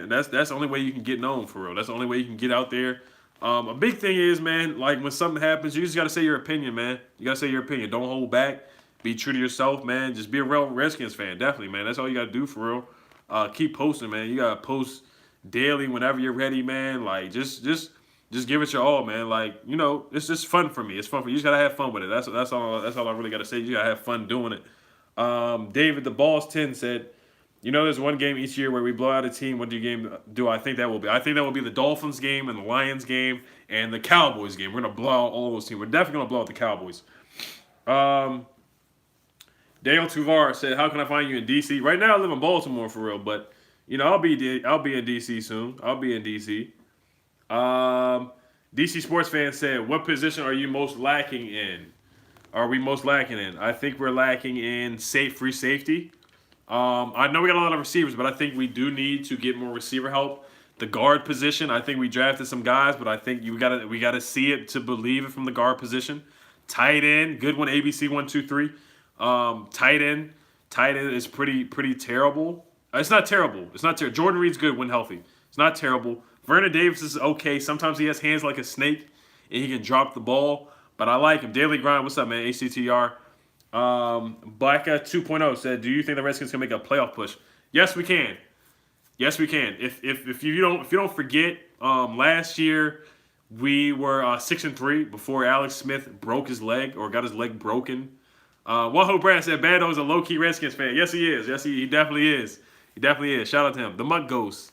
And that's the only way you can get known for real. That's the only way you can get out there. A big thing is, man, like when something happens, you just got to say your opinion, man. You got to say your opinion. Don't hold back. Be true to yourself, man. Just be a real Redskins fan. Definitely, man. That's all you got to do for real. Keep posting, man. You got to post daily whenever you're ready, man. Like, just give it your all, man. Like, it's just fun for me. It's fun for you. You just got to have fun with it. That's all I really got to say. You got to have fun doing it. David, the Balls 10 said, there's one game each year where we blow out a team. What do I think that will be? I think that will be the Dolphins game and the Lions game and the Cowboys game. We're going to blow out all those teams. We're definitely going to blow out the Cowboys. Dale Tuvar said, how can I find you in D.C.? Right now I live in Baltimore for real, but, I'll be in D.C. soon. I'll be in D.C. DC Sports Fan said, what position are you most lacking in? I think we're lacking in free safety. I know we got a lot of receivers, but I think we do need to get more receiver help. The guard position, I think we drafted some guys, but I think we gotta see it to believe it from the guard position. Tight end, good one, ABC 123. Tight end is pretty terrible. It's not terrible. Jordan Reed's good when healthy. It's not terrible. Vernon Davis is okay. Sometimes he has hands like a snake, and he can drop the ball. But I like him. Daily Grind, what's up, man? ACTR. Black 2.0 said, do you think the Redskins can make a playoff push? Yes, we can. If you don't forget, last year we were 6-3 before Alex Smith broke his leg or got his leg broken. Wahoo Brad said Bando is a low-key Redskins fan. Yes, he is. Yes, he definitely is. Shout out to him. The Mutt Ghost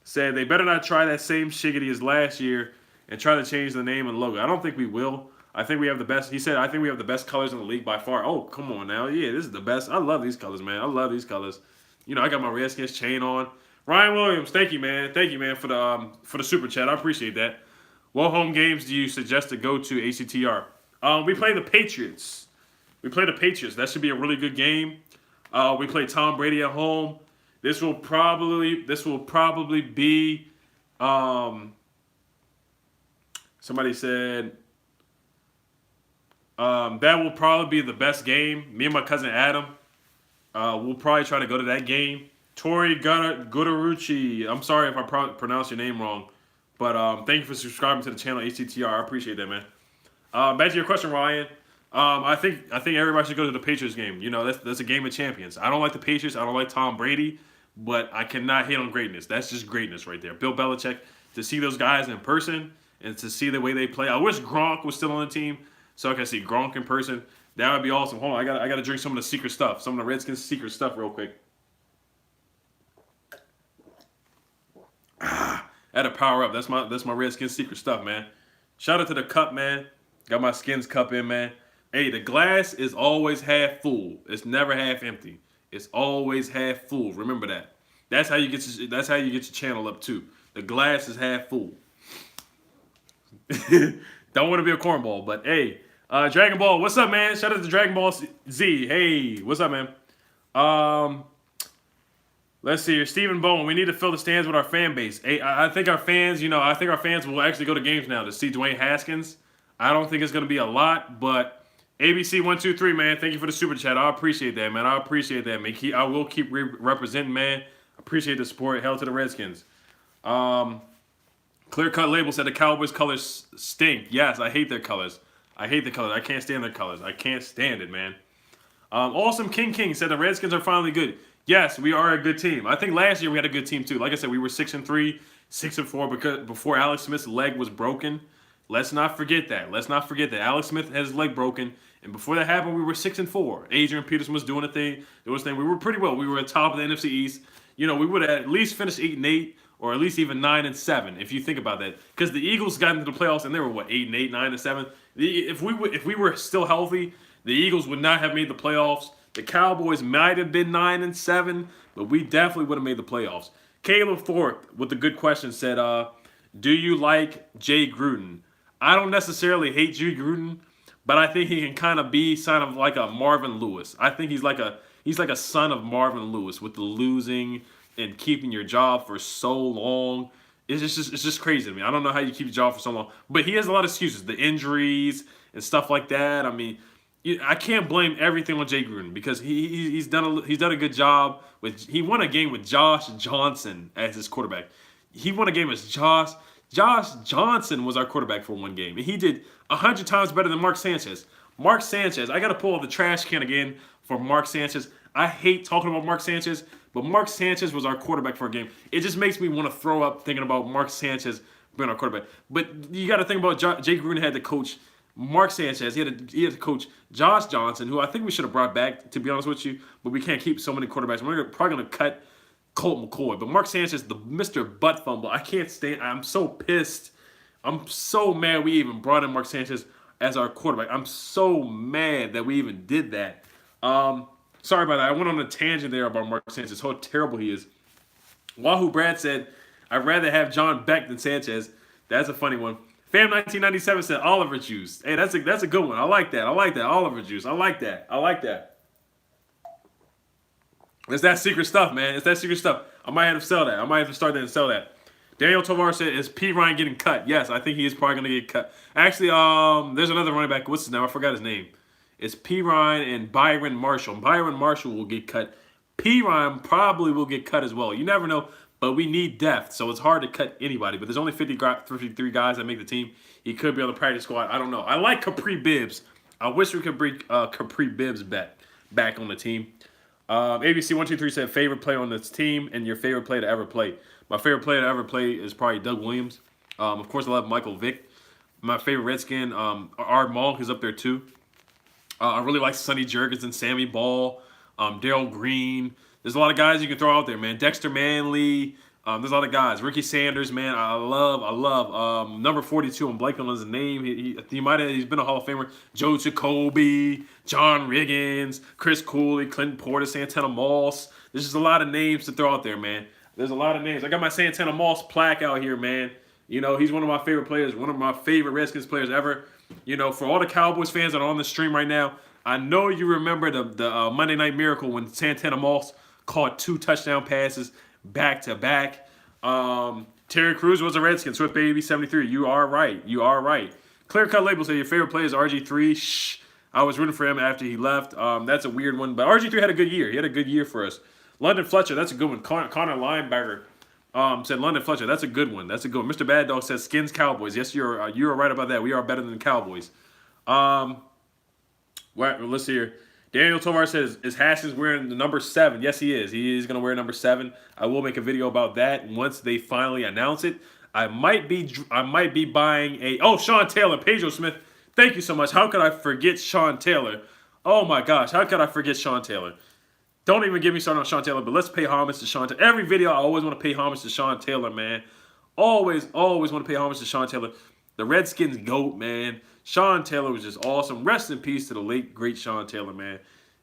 said they better not try that same shiggity as last year and try to change the name and logo. I don't think we will. I think we have the best. He said, I think we have the best colors in the league by far. Oh, come on now. Yeah, this is the best. I love these colors, man. I got my Redskins chain on. Ryan Williams, thank you, man. For the super chat. I appreciate that. What home games do you suggest to go to, ACTR? We play the Patriots. That should be a really good game. We play Tom Brady at home. This will probably be. Somebody said that will probably be the best game. Me and my cousin Adam, we'll probably try to go to that game. Tori Gudarucci, I'm sorry if I pronounced your name wrong, but thank you for subscribing to the channel HTTR. I appreciate that, man. Back to your question, Ryan. I think everybody should go to the Patriots game. You know, that's a game of champions. I don't like the Patriots. I don't like Tom Brady, but I cannot hate on greatness. That's just greatness right there. Bill Belichick, to see those guys in person and to see the way they play. I wish Gronk was still on the team so I can see Gronk in person. That would be awesome. Hold on, I got to drink some of the secret stuff, some of the Redskins secret stuff real quick. I had to power up. That's my Redskins secret stuff, man. Shout out to the cup, man. Got my Skins cup in, man. Hey, the glass is always half full. It's never half empty. It's always half full. Remember that. That's how you get your channel up too. The glass is half full. Don't want to be a cornball, but hey, Dragon Ball, what's up, man? Shout out to Dragon Ball Z. Hey, what's up, man? Let's see here. Stephen Bowen, we need to fill the stands with our fan base. Hey, I think our fans, will actually go to games now to see Dwayne Haskins. I don't think it's going to be a lot, but ABC123, man, thank you for the super chat. I appreciate that, man. I will keep representing, man. Appreciate the support. Hell to the Redskins. Clear Cut Label said the Cowboys colors stink. Yes, I hate their colors. I can't stand their colors. I can't stand it, man. Awesome King said the Redskins are finally good. Yes, we are a good team. I think last year we had a good team too. Like I said, we were 6-3, 6-4 because before Alex Smith's leg was broken. Let's not forget that. Alex Smith has his leg broken, and before that happened, we were 6-4. Adrian Peterson was doing a thing. We were pretty well. We were at top of the NFC East. You know, we would have at least finished 8-8, or at least even 9-7, if you think about that. Because the Eagles got into the playoffs, and they were 8-8, 9-7. If we were still healthy, the Eagles would not have made the playoffs. The Cowboys might have been 9-7, but we definitely would have made the playoffs. Caleb Thorpe, with the good question, said, do you like Jay Gruden? I don't necessarily hate Jay Gruden, but I think he can kind of be kind of like a Marvin Lewis. I think he's like a son of Marvin Lewis with the losing and keeping your job for so long. It's just crazy to me. I don't know how you keep your job for so long, but he has a lot of excuses, the injuries and stuff like that. I mean, I can't blame everything on Jay Gruden because he's done a good job he won a game with Josh Johnson as his quarterback. He won a game with Josh Johnson was our quarterback for one game, and he did 100 times better than Mark Sanchez. Mark Sanchez, I got to pull up the trash can again for Mark Sanchez. I hate talking about Mark Sanchez, but Mark Sanchez was our quarterback for a game. It just makes me want to throw up thinking about Mark Sanchez being our quarterback. But you got to think about Jay Gruden had to coach Mark Sanchez. He had to coach Josh Johnson, who I think we should have brought back, to be honest with you. But we can't keep so many quarterbacks. We're probably going to cut Colt McCoy. But Mark Sanchez, the Mr. Butt Fumble, I can't stand. I'm so pissed. I'm so mad we even brought in Mark Sanchez as our quarterback. I'm so mad that we even did that. Sorry about that. I went on a tangent there about Mark Sanchez, how terrible he is. Wahoo Brad said, I'd rather have John Beck than Sanchez. That's a funny one. Fam 1997 said Oliver Juice. Hey, that's a good one. I like that. Oliver Juice. I like that. It's that secret stuff, man. It's that secret stuff. I might have to sell that. I might have to start that and sell that. Daniel Tovar said, is P. Ryan getting cut? Yes, I think he is probably going to get cut. Actually, there's another running back. What's his name? I forgot his name. It's P. Ryan and Byron Marshall. Byron Marshall will get cut. P. Ryan probably will get cut as well. You never know, but we need depth, so it's hard to cut anybody. But there's only 53 guys that make the team. He could be on the practice squad. I don't know. I like Capri Bibbs. I wish we could bring Capri Bibbs back on the team. ABC123 said, favorite player on this team and your favorite player to ever play. My favorite player to ever play is probably Doug Williams. Of course, I love Michael Vick. My favorite Redskin, Art Monk is up there too. I really like Sonny Jurgensen, Sammy Ball, Darryl Green. There's a lot of guys you can throw out there, man. Dexter Manley. There's a lot of guys. Ricky Sanders, man. I love. Number 42, I'm blanking on his name. He's been a Hall of Famer. Joe Jacoby, John Riggins, Chris Cooley, Clinton Porter, Santana Moss. There's just a lot of names to throw out there, man. There's a lot of names. I got my Santana Moss plaque out here, man. You know, he's one of my favorite players, one of my favorite Redskins players ever. You know, for all the Cowboys fans that are on the stream right now, I know you remember the Monday Night Miracle when Santana Moss caught 2 touchdown passes back to back. Terry Crews was a Redskin. Swift Baby 73. You are right. You are right. Clear Cut Label said your favorite player is RG3. Shh. I was rooting for him after he left. That's a weird one. But RG3 had a good year. He had a good year for us. London Fletcher, that's a good one. Connor Linebacker said London Fletcher. That's a good one. That's a good one. Mr. Bad Dog says Skins Cowboys. Yes, you're right about that. We are better than the Cowboys. Let's see here. Daniel Tovar says, is Haskins wearing the number 7? Yes, he is. He is going to wear number 7. I will make a video about that once they finally announce it. I might be buying a... Oh, Sean Taylor, Pedro Smith. Thank you so much. How could I forget Sean Taylor? Oh, my gosh. How could I forget Sean Taylor? Don't even get me started on Sean Taylor, but let's pay homage to Sean Taylor. Every video, I always want to pay homage to Sean Taylor, man. Always want to pay homage to Sean Taylor. The Redskins GOAT, man. Sean Taylor was just awesome. Rest in peace to the late, great Sean Taylor, man.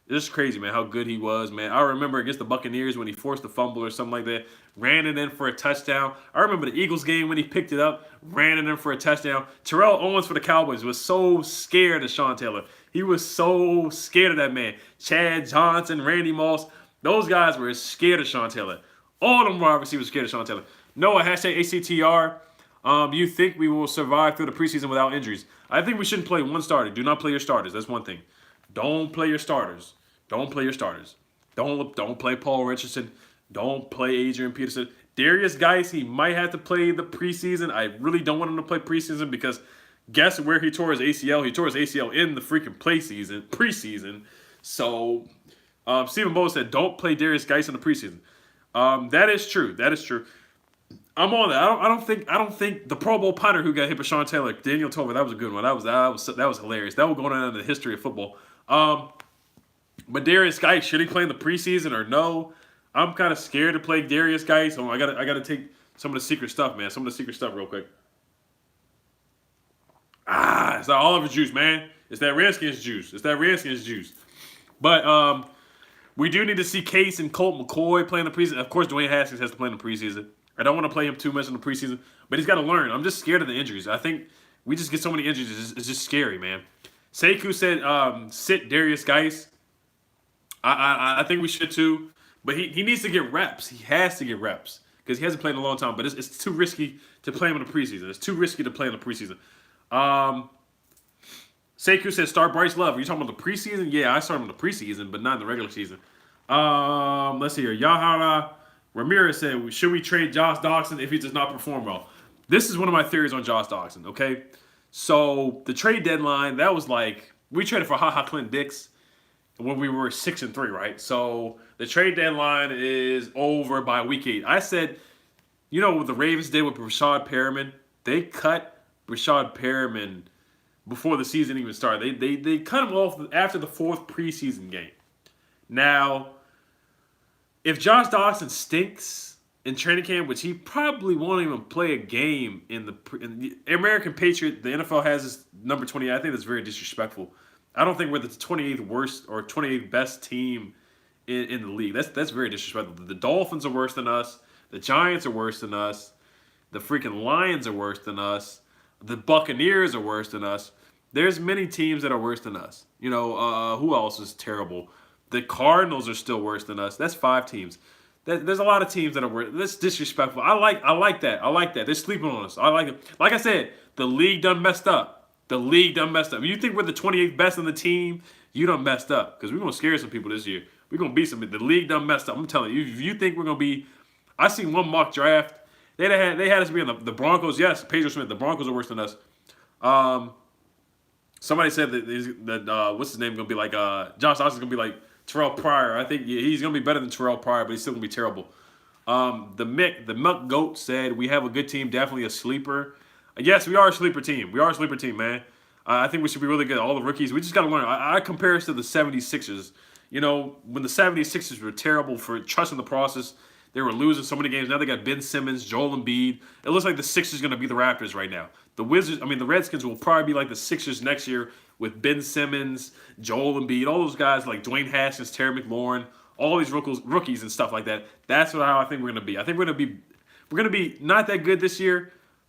It's just crazy, man, how good he was, man. I remember against the Buccaneers when he forced a fumble or something like that, ran it in for a touchdown. I remember the Eagles game when he picked it up, ran it in for a touchdown. Terrell Owens for the Cowboys was so scared of Sean Taylor. He was so scared of that man. Chad Johnson, Randy Moss, those guys were scared of Sean Taylor. All of them wide receivers scared of Sean Taylor. Noah, hashtag ACTR. Do you think we will survive through the preseason without injuries? I think we shouldn't play one starter. Do not play your starters. That's one thing. Don't play your starters. Don't play your starters. Don't play Paul Richardson. Don't play Adrian Peterson. Darius Geis, he might have to play the preseason. I really don't want him to play preseason because guess where he tore his ACL? He tore his ACL in the freaking preseason. So Stephen Bowe said, don't play Darius Geis in the preseason. That is true. That is true. I'm on that. I don't think the Pro Bowl punter who got hit by Sean Taylor, Daniel Tover, that was a good one. That was hilarious. That will go down in the history of football. But Darius Geis, should he play in the preseason or no? I'm kind of scared to play Darius Geis. So I gotta take some of the secret stuff, man. Some of the secret stuff real quick. It's that Oliver juice, man. It's that Redskins juice. But we do need to see Case and Colt McCoy play in the preseason. Of course, Dwayne Haskins has to play in the preseason. I don't want to play him too much in the preseason, but he's got to learn. I'm just scared of the injuries. I think we just get so many injuries. It's just scary, man. Sekou said sit Darius Geis. I think we should too, but he needs to get reps. He has to get reps because he hasn't played in a long time. But it's too risky to play him in the preseason. It's too risky to play in the preseason. Sekou said start Bryce Love. Are you talking about the preseason? Yeah, I started him in the preseason, but not in the regular season. Let's see here. Yahara Ramirez said, should we trade Josh Doctson if he does not perform well? This is one of my theories on Josh Doctson, okay? So the trade deadline, that was like, we traded for HaHa Clint Dix when we were 6-3, right? So the trade deadline is over by week 8. I said, you know what the Ravens did with Rashad Perriman? They cut Rashad Perriman before the season even started. They cut him off after the 4th preseason game. Now, if Josh Doctson stinks in training camp, which he probably won't even play a game in the American Patriot, the NFL has his number 20. I think that's very disrespectful. I don't think we're the 28th worst or 28th best team in the league. That's very disrespectful. The Dolphins are worse than us. The Giants are worse than us. The freaking Lions are worse than us. The Buccaneers are worse than us. There's many teams that are worse than us. You know, who else is terrible? The Cardinals are still worse than us. That's 5 teams. There's a lot of teams that are worse. That's disrespectful. I like that. They're sleeping on us. I like it. Like I said, the league done messed up. If you think we're the 28th best in the team, you done messed up. Because we're going to scare some people this year. We're going to beat some. The league done messed up. I'm telling you, if you think we're going to be... I seen one mock draft. They had us be in the Broncos. Yes, Pedro Smith. The Broncos are worse than us. Somebody said that what's his name going to be like? Josh Doctson's going to be like Terrell Pryor. I think he's going to be better than Terrell Pryor, but he's still going to be terrible. The Milk Goat said, we have a good team, definitely a sleeper. Yes, we are a sleeper team. We are a sleeper team, man. I think we should be really good. All the rookies, we just got to learn. I compare us to the 76ers. You know, when the 76ers were terrible for trusting the process, they were losing so many games. Now they got Ben Simmons, Joel Embiid. It looks like the Sixers going to be the Raptors right now. The Redskins will probably be like the Sixers next year with Ben Simmons, Joel Embiid, all those guys like Dwayne Haskins, Terry McLaurin, all these rookies and stuff like that. That's how I think we're going to be. I think we're going to be not that good this year.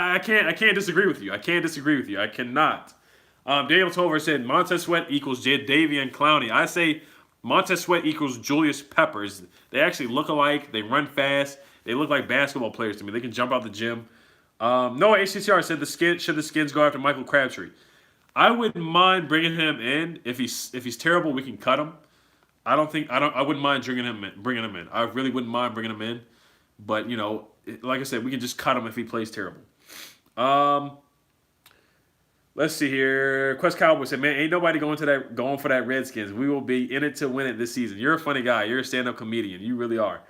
I can't disagree with you. I can't disagree with you. I cannot. Daniel Tover said Montez Sweat equals Jadavion Clowney. I say Montez Sweat equals Julius Peppers. They actually look alike. They run fast. They look like basketball players to me. They can jump out the gym. Noah HCCR said should the Skins go after Michael Crabtree? I wouldn't mind bringing him in. If he's terrible, we can cut him. I wouldn't mind bringing him in. I really wouldn't mind bringing him in. But like I said, we can just cut him if he plays terrible. Let's see here. Quest Cowboy said, "Man, ain't nobody going for that Redskins. We will be in it to win it this season." You're a funny guy. You're a stand-up comedian. You really are.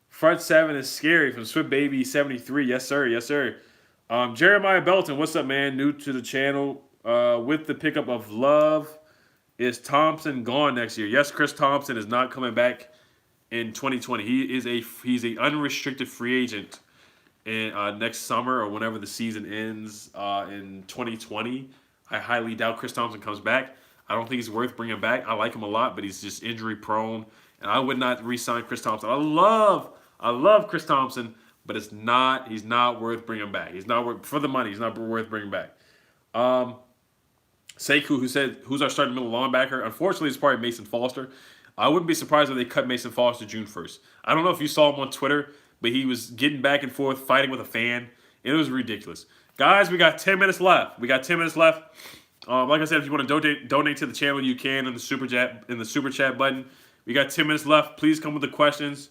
Front seven is scary from Swift Baby 73. Yes, sir. Yes, sir. Jeremiah Belton, what's up, man? New to the channel. With the pickup of Love, is Thompson gone next year? Yes, Chris Thompson is not coming back in 2020. He's a unrestricted free agent in next summer or whenever the season ends in 2020. I highly doubt Chris Thompson comes back. I don't think he's worth bringing back. I like him a lot, but he's just injury prone, and I would not re-sign Chris Thompson. I love Chris Thompson, but he's not worth bringing back. He's not worth for the money. He's not worth bringing back. Sekou, who said, who's our starting middle linebacker? Unfortunately, it's probably Mason Foster. I wouldn't be surprised if they cut Mason Foster June 1st. I don't know if you saw him on Twitter, but he was getting back and forth, fighting with a fan. It was ridiculous. Guys, we got 10 minutes left. Like I said, if you want to donate to the channel, you can in the super chat button. We got 10 minutes left. Please come with the questions.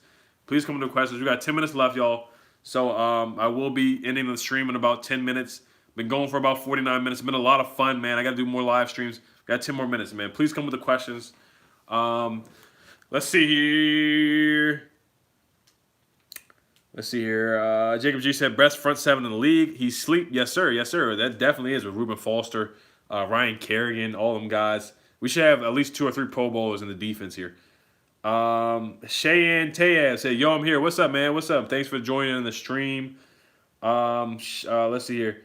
We got 10 minutes left, y'all. So I will be ending the stream in about 10 minutes. Been going for about 49 minutes. It's been a lot of fun, man. I got to do more live streams. Got 10 more minutes, man. Please come with the questions. Let's see here. Jacob G said, best front seven in the league. He's sleep. Yes, sir. That definitely is with Reuben Foster, Ryan Kerrigan, all them guys. We should have at least 2 or 3 Pro Bowlers in the defense here. Cheyenne Tayab said, "Yo, I'm here. What's up, man? What's up? Thanks for joining the stream." Let's see here.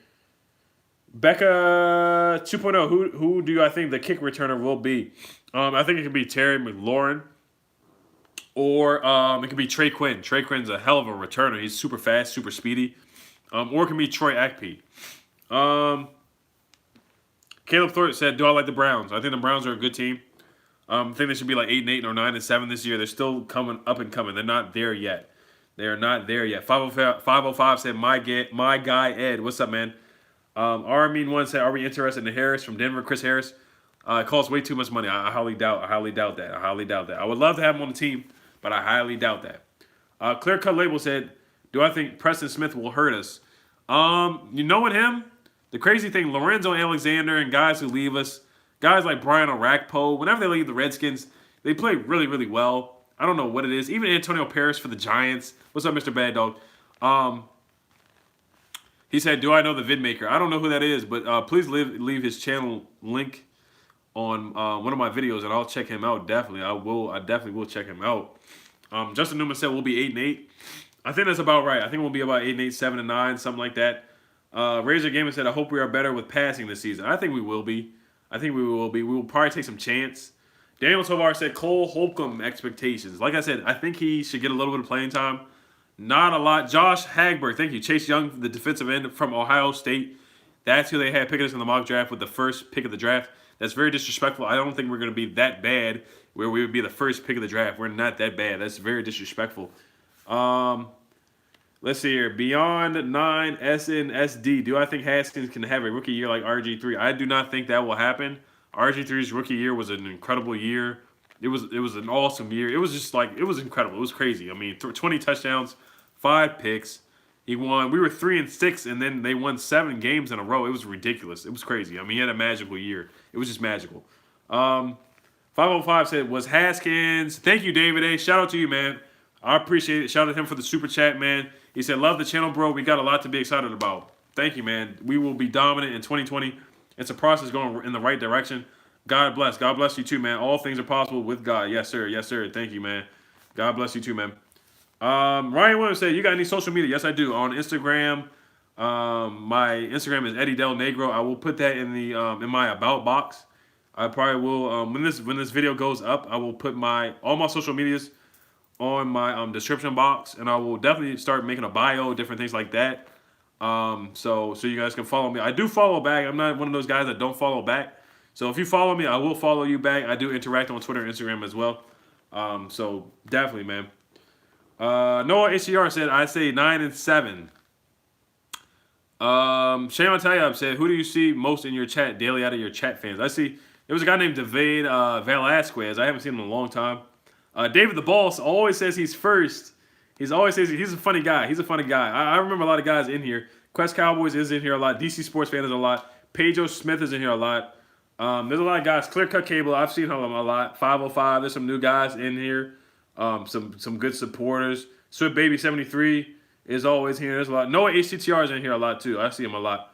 Becca 2.0. Who do I think the kick returner will be? I think it could be Terry McLaurin, or it could be Trey Quinn. Trey Quinn's a hell of a returner. He's super fast, super speedy. Or it can be Troy Akpe. Caleb Thornton said, "Do I like the Browns? I think the Browns are a good team. I think they should be like 8-8 or 9-7 this year. They're still coming up and coming. They're not there yet. They are not there yet." 505 said, my guy Ed. What's up, man? Armin1 said, "Are we interested in Harris from Denver? Chris Harris? It costs way too much money. I highly doubt that. I would love to have him on the team, but I highly doubt that." Clear Cut Label said, "Do I think Preston Smith will hurt us?" You knowing him, the crazy thing, Lorenzo Alexander and guys who leave us, guys like Brian Orakpo, whenever they leave the Redskins, they play really, really well. I don't know what it is. Even Antonio Parrish for the Giants. What's up, Mr. Bad Dog? He said, "Do I know the vid maker?" I don't know who that is, but please leave his channel link on one of my videos, and I'll check him out. Definitely, I definitely will check him out. Justin Newman said we'll be 8-8. I think that's about right. I think we'll be about 8-8, 7-9, something like that. Razor Gamer said, "I hope we are better with passing this season." I think we will be. We will probably take some chance. Daniel Tovar said, "Cole Holcomb expectations." Like I said, I think he should get a little bit of playing time. Not a lot. Josh Hagberg, thank you. Chase Young, the defensive end from Ohio State. That's who they had picking us in the mock draft with the first pick of the draft. That's very disrespectful. I don't think we're going to be that bad where we would be the first pick of the draft. We're not that bad. That's very disrespectful. Let's see here. Beyond 9 SNSD. Do I think Haskins can have a rookie year like RG3? I do not think that will happen. RG3's rookie year was an incredible year. It was an awesome year. It was just like, it was incredible. It was crazy. I mean, 20 touchdowns, 5 picks. He won. We were 3-6, and then they won 7 games in a row. It was ridiculous. It was crazy. I mean, he had a magical year. It was just magical. 505 said, "Was Haskins?" Thank you, David A. Shout out to you, man. I appreciate it. Shout out to him for the super chat, man. He said, "Love the channel, bro. We got a lot to be excited about." Thank you, man. We will be dominant in 2020. It's a process going in the right direction. God bless. God bless you too, man. All things are possible with God. Yes, sir. Yes, sir. Thank you, man. God bless you too, man. Ryan Williams said, "You got any social media?" Yes, I do. On Instagram, my Instagram is Eddie Del Negro. I will put that in the in my about box. I probably will when this video goes up, I will put all my social medias on my description box, and I will definitely start making a bio, different things like that. So you guys can follow me. I do follow back. I'm not one of those guys that don't follow back. So if you follow me, I will follow you back. I do interact on Twitter and Instagram as well. So definitely, man. Noah HCR said, "I say 9-7. Shane Tayab said, "Who do you see most in your chat daily out of your chat fans?" I see there was a guy named David Velasquez. I haven't seen him in a long time. David the Boss always says he's first. He's always says he's a funny guy. He's a funny guy. I remember a lot of guys in here. Quest Cowboys is in here a lot. DC Sports Fan is a lot. Pedro Smith is in here a lot. There's a lot of guys. Clear Cut Cable, I've seen him a lot. 505, there's some new guys in here. Some good supporters. Swift Baby 73 is always here. There's a lot. Noah HCTR is in here a lot too. I see him a lot.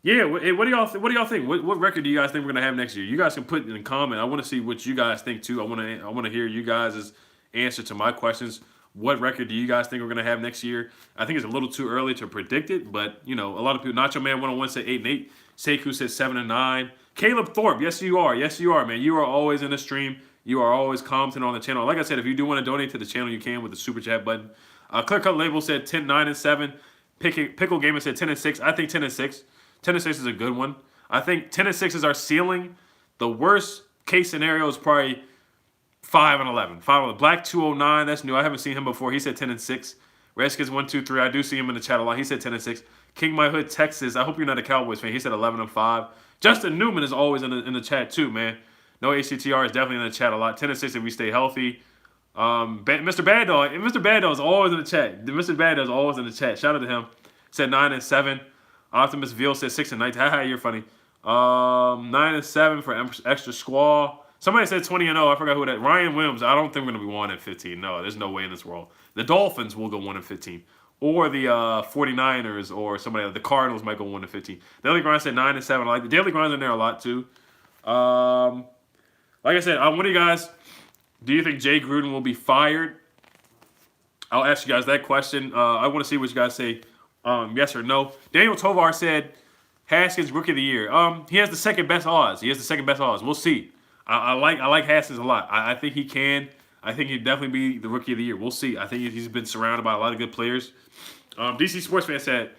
Yeah, what do y'all think? What record do you guys think we're gonna have next year? You guys can put it in the comment. I want to see what you guys think too. I want to hear you guys' answer to my questions. What record do you guys think we're gonna have next year? I think it's a little too early to predict it, but you know, a lot of people. Nacho Man 101 said 8-8. Sekou said 7-9. Caleb Thorpe, yes you are, man. You are always in the stream. You are always commenting on the channel. Like I said, if you do want to donate to the channel, you can with the super chat button. Clear Cut Label said 9-7. Pickle Gamer said 10-6. I think 10-6. 10-6 is a good one. I think 10-6 is our ceiling. The worst case scenario is probably 5-11. 5-11. Black 209, that's new. I haven't seen him before. He said 10-6. Redskins 123. I do see him in the chat a lot. He said 10-6. King My Hood Texas. I hope you're not a Cowboys fan. He said 11-5. Justin Newman is always in the chat too, man. No HCTR is definitely in the chat a lot. 10-6 if we stay healthy. Mr. Bad Dog. Mr. Bad Dog is always in the chat. Mr. Bad Dog is always in the chat. Shout out to him. Said 9-7. Optimus Veal said 6-9. Haha, you're funny. 9-7 for Extra Squall. Somebody said 20-0. I forgot who that. Ryan Williams. I don't think we're gonna be 1-15. No, there's no way in this world. The Dolphins will go 1-15, or the 49ers, or somebody else. The Cardinals might go 1-15. Daily Grind said 9-7. I like the Daily Grind's in there a lot too. Like I said, I want you guys. Do you think Jay Gruden will be fired? I'll ask you guys that question. I want to see what you guys say, yes or no. Daniel Tovar said Haskins Rookie of the Year. He has the second best odds. We'll see. I like Haskins a lot. I think he can. I think he'd definitely be the Rookie of the Year. We'll see. I think he's been surrounded by a lot of good players. DC Sports Fan said,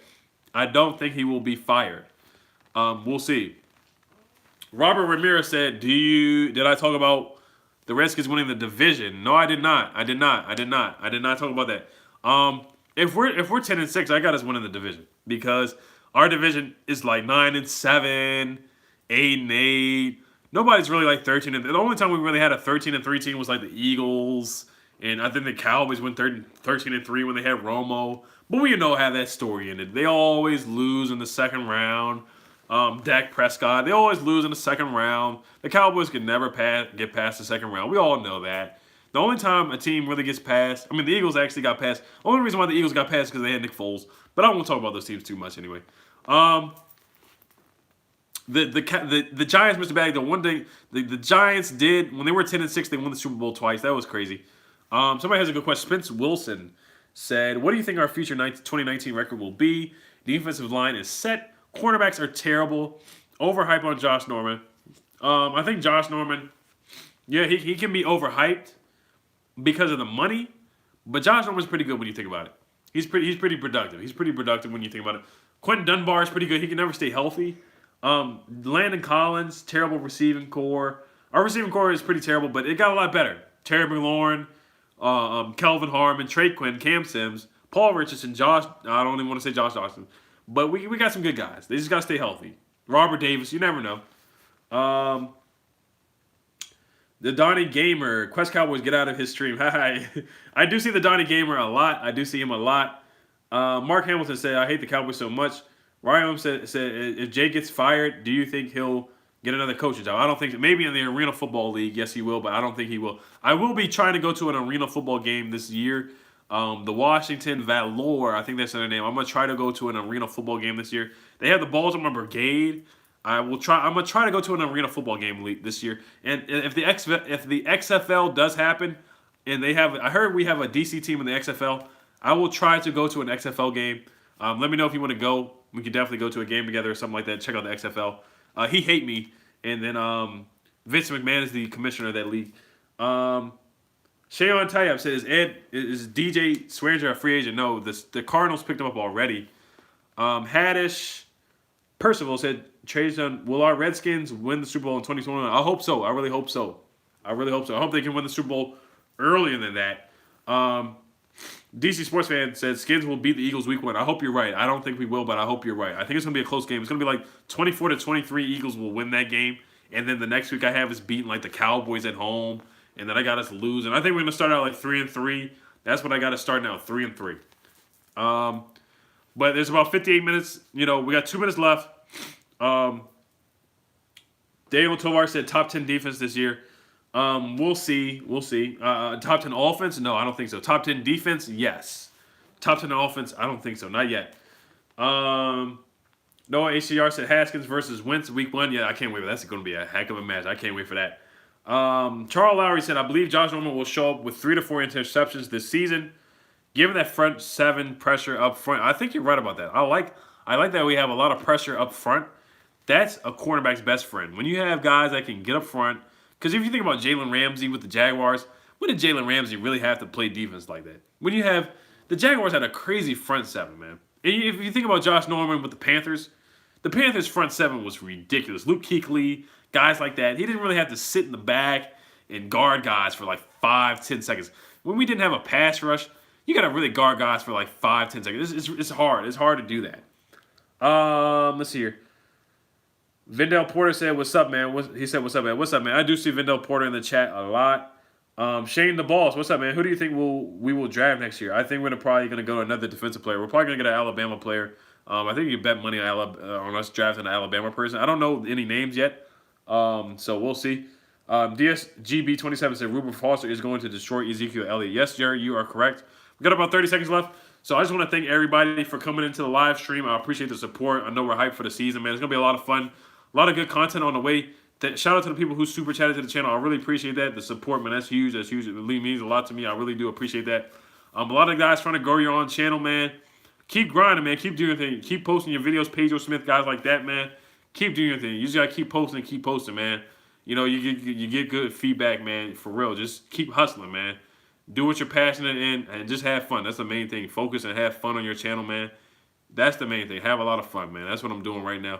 I don't think he will be fired. We'll see. Robert Ramirez said, did I talk about the Redskins winning the division? No, I did not. I did not talk about that. If we're 10-6, I got us winning the division because our division is like 9-7, 8-8. Nobody's really like 13. The only time we really had a 13-3 team was like the Eagles, and I think the Cowboys went 13-3 when they had Romo. But we know how that story ended. They always lose in the second round. Dak Prescott, they always lose in the second round. The Cowboys can never get past the second round. We all know that. The only time a team really gets past, the Eagles actually got past. The only reason why the Eagles got past is because they had Nick Foles. But I won't talk about those teams too much anyway. The Giants missed a bag. The one thing the Giants did when they were 10-6, they won the Super Bowl twice. That was crazy. Somebody has a good question. Spence Wilson said, "What do you think our future 2019 record will be? The defensive line is set. Cornerbacks are terrible. Overhype on Josh Norman. I think Josh Norman, yeah, he can be overhyped because of the money, but Josh Norman's pretty good when you think about it. He's pretty productive. He's pretty productive when you think about it. Quentin Dunbar is pretty good. He can never stay healthy. Landon Collins, terrible receiving core. Our receiving core is pretty terrible, but it got a lot better. Terry McLaurin, Kelvin Harmon, Trey Quinn, Cam Sims, Paul Richardson, I don't even want to say Josh Dawson. But we got some good guys. They just got to stay healthy. Robert Davis, you never know. The Donnie Gamer, Quest Cowboys, get out of his stream. Hi. I do see the Donnie Gamer a lot. I do see him a lot. Mark Hamilton said, I hate the Cowboys so much. Ryan said, if Jay gets fired, do you think he'll get another coaching job? I don't think so. Maybe in the Arena Football League, yes, he will, but I don't think he will. I will be trying to go to an Arena Football game this year. The Washington Valor, I think that's their name. I'm gonna try to go to an Arena Football game this year. They have the Baltimore Brigade. I'm gonna try to go to an Arena Football game this year. And if the XFL does happen, and I heard we have a DC team in the XFL. I will try to go to an XFL game. Let me know if you want to go. We can definitely go to a game together or something like that. Check out the XFL. He hate me, and then Vince McMahon is the commissioner of that league. Shayon Tayyab says, is DJ Swearinger a free agent? No, the Cardinals picked him up already. Haddish Percival said, will our Redskins win the Super Bowl in 2021? I hope so. I really hope so. I hope they can win the Super Bowl earlier than that. DC Sports Fan said, Skins will beat the Eagles week 1. I hope you're right. I don't think we will, but I hope you're right. I think it's going to be a close game. It's going to be like 24-23 Eagles will win that game. And then the next week I have us beating like the Cowboys at home. And then I got us losing. I think we're going to start out like 3-3. That's what I got to start now, 3-3. But there's about 58 minutes. We got 2 minutes left. Daniel Tovar said top 10 defense this year. We'll see. Top 10 offense? No, I don't think so. Top 10 defense? Yes. Top 10 offense? I don't think so. Not yet. Noah HCR said Haskins versus Wentz week 1. Yeah, I can't wait for that. That's going to be a heck of a match. I can't wait for that. Charles Lowry said, I believe Josh Norman will show up with 3 to 4 interceptions this season. Given that front 7 pressure up front, I think you're right about that. I like that we have a lot of pressure up front. That's a cornerback's best friend. When you have guys that can get up front, because if you think about Jalen Ramsey with the Jaguars, when did Jalen Ramsey really have to play defense like that? When you have the Jaguars had a crazy front 7, man. And if you think about Josh Norman with the Panthers front 7 was ridiculous. Luke Kuechly, guys like that. He didn't really have to sit in the back and guard guys for like 5-10 seconds. When we didn't have a pass rush, you got to really guard guys for like 5-10 seconds. It's hard. It's hard to do that. Let's see here. Vendell Porter said, what's up, man? He said, what's up, man? What's up, man? I do see Vendell Porter in the chat a lot. Shane the Boss, what's up, man? Who do you think we will draft next year? I think we're probably going to go to another defensive player. We're probably going to get an Alabama player. I think you can bet money on us drafting an Alabama person. I don't know any names yet, so we'll see. DSGB27 said Reuben Foster is going to destroy Ezekiel Elliott. Yes, Jerry, you are correct. We got about 30 seconds left. So I just want to thank everybody for coming into the live stream. I appreciate the support. I know we're hyped for the season, man. It's going to be a lot of fun. A lot of good content on the way. Shout out to the people who super chatted to the channel. I really appreciate that. The support, man, that's huge. That's huge. It really means a lot to me. I really do appreciate that. A lot of guys trying to grow your own channel, man. Keep grinding, man. Keep doing your thing. Keep posting your videos. Pedro Smith, guys like that, man. Keep doing your thing. You just gotta keep posting, man. You know, you get good feedback, man. For real. Just keep hustling, man. Do what you're passionate in and just have fun. That's the main thing. Focus and have fun on your channel, man. That's the main thing. Have a lot of fun, man. That's what I'm doing right now.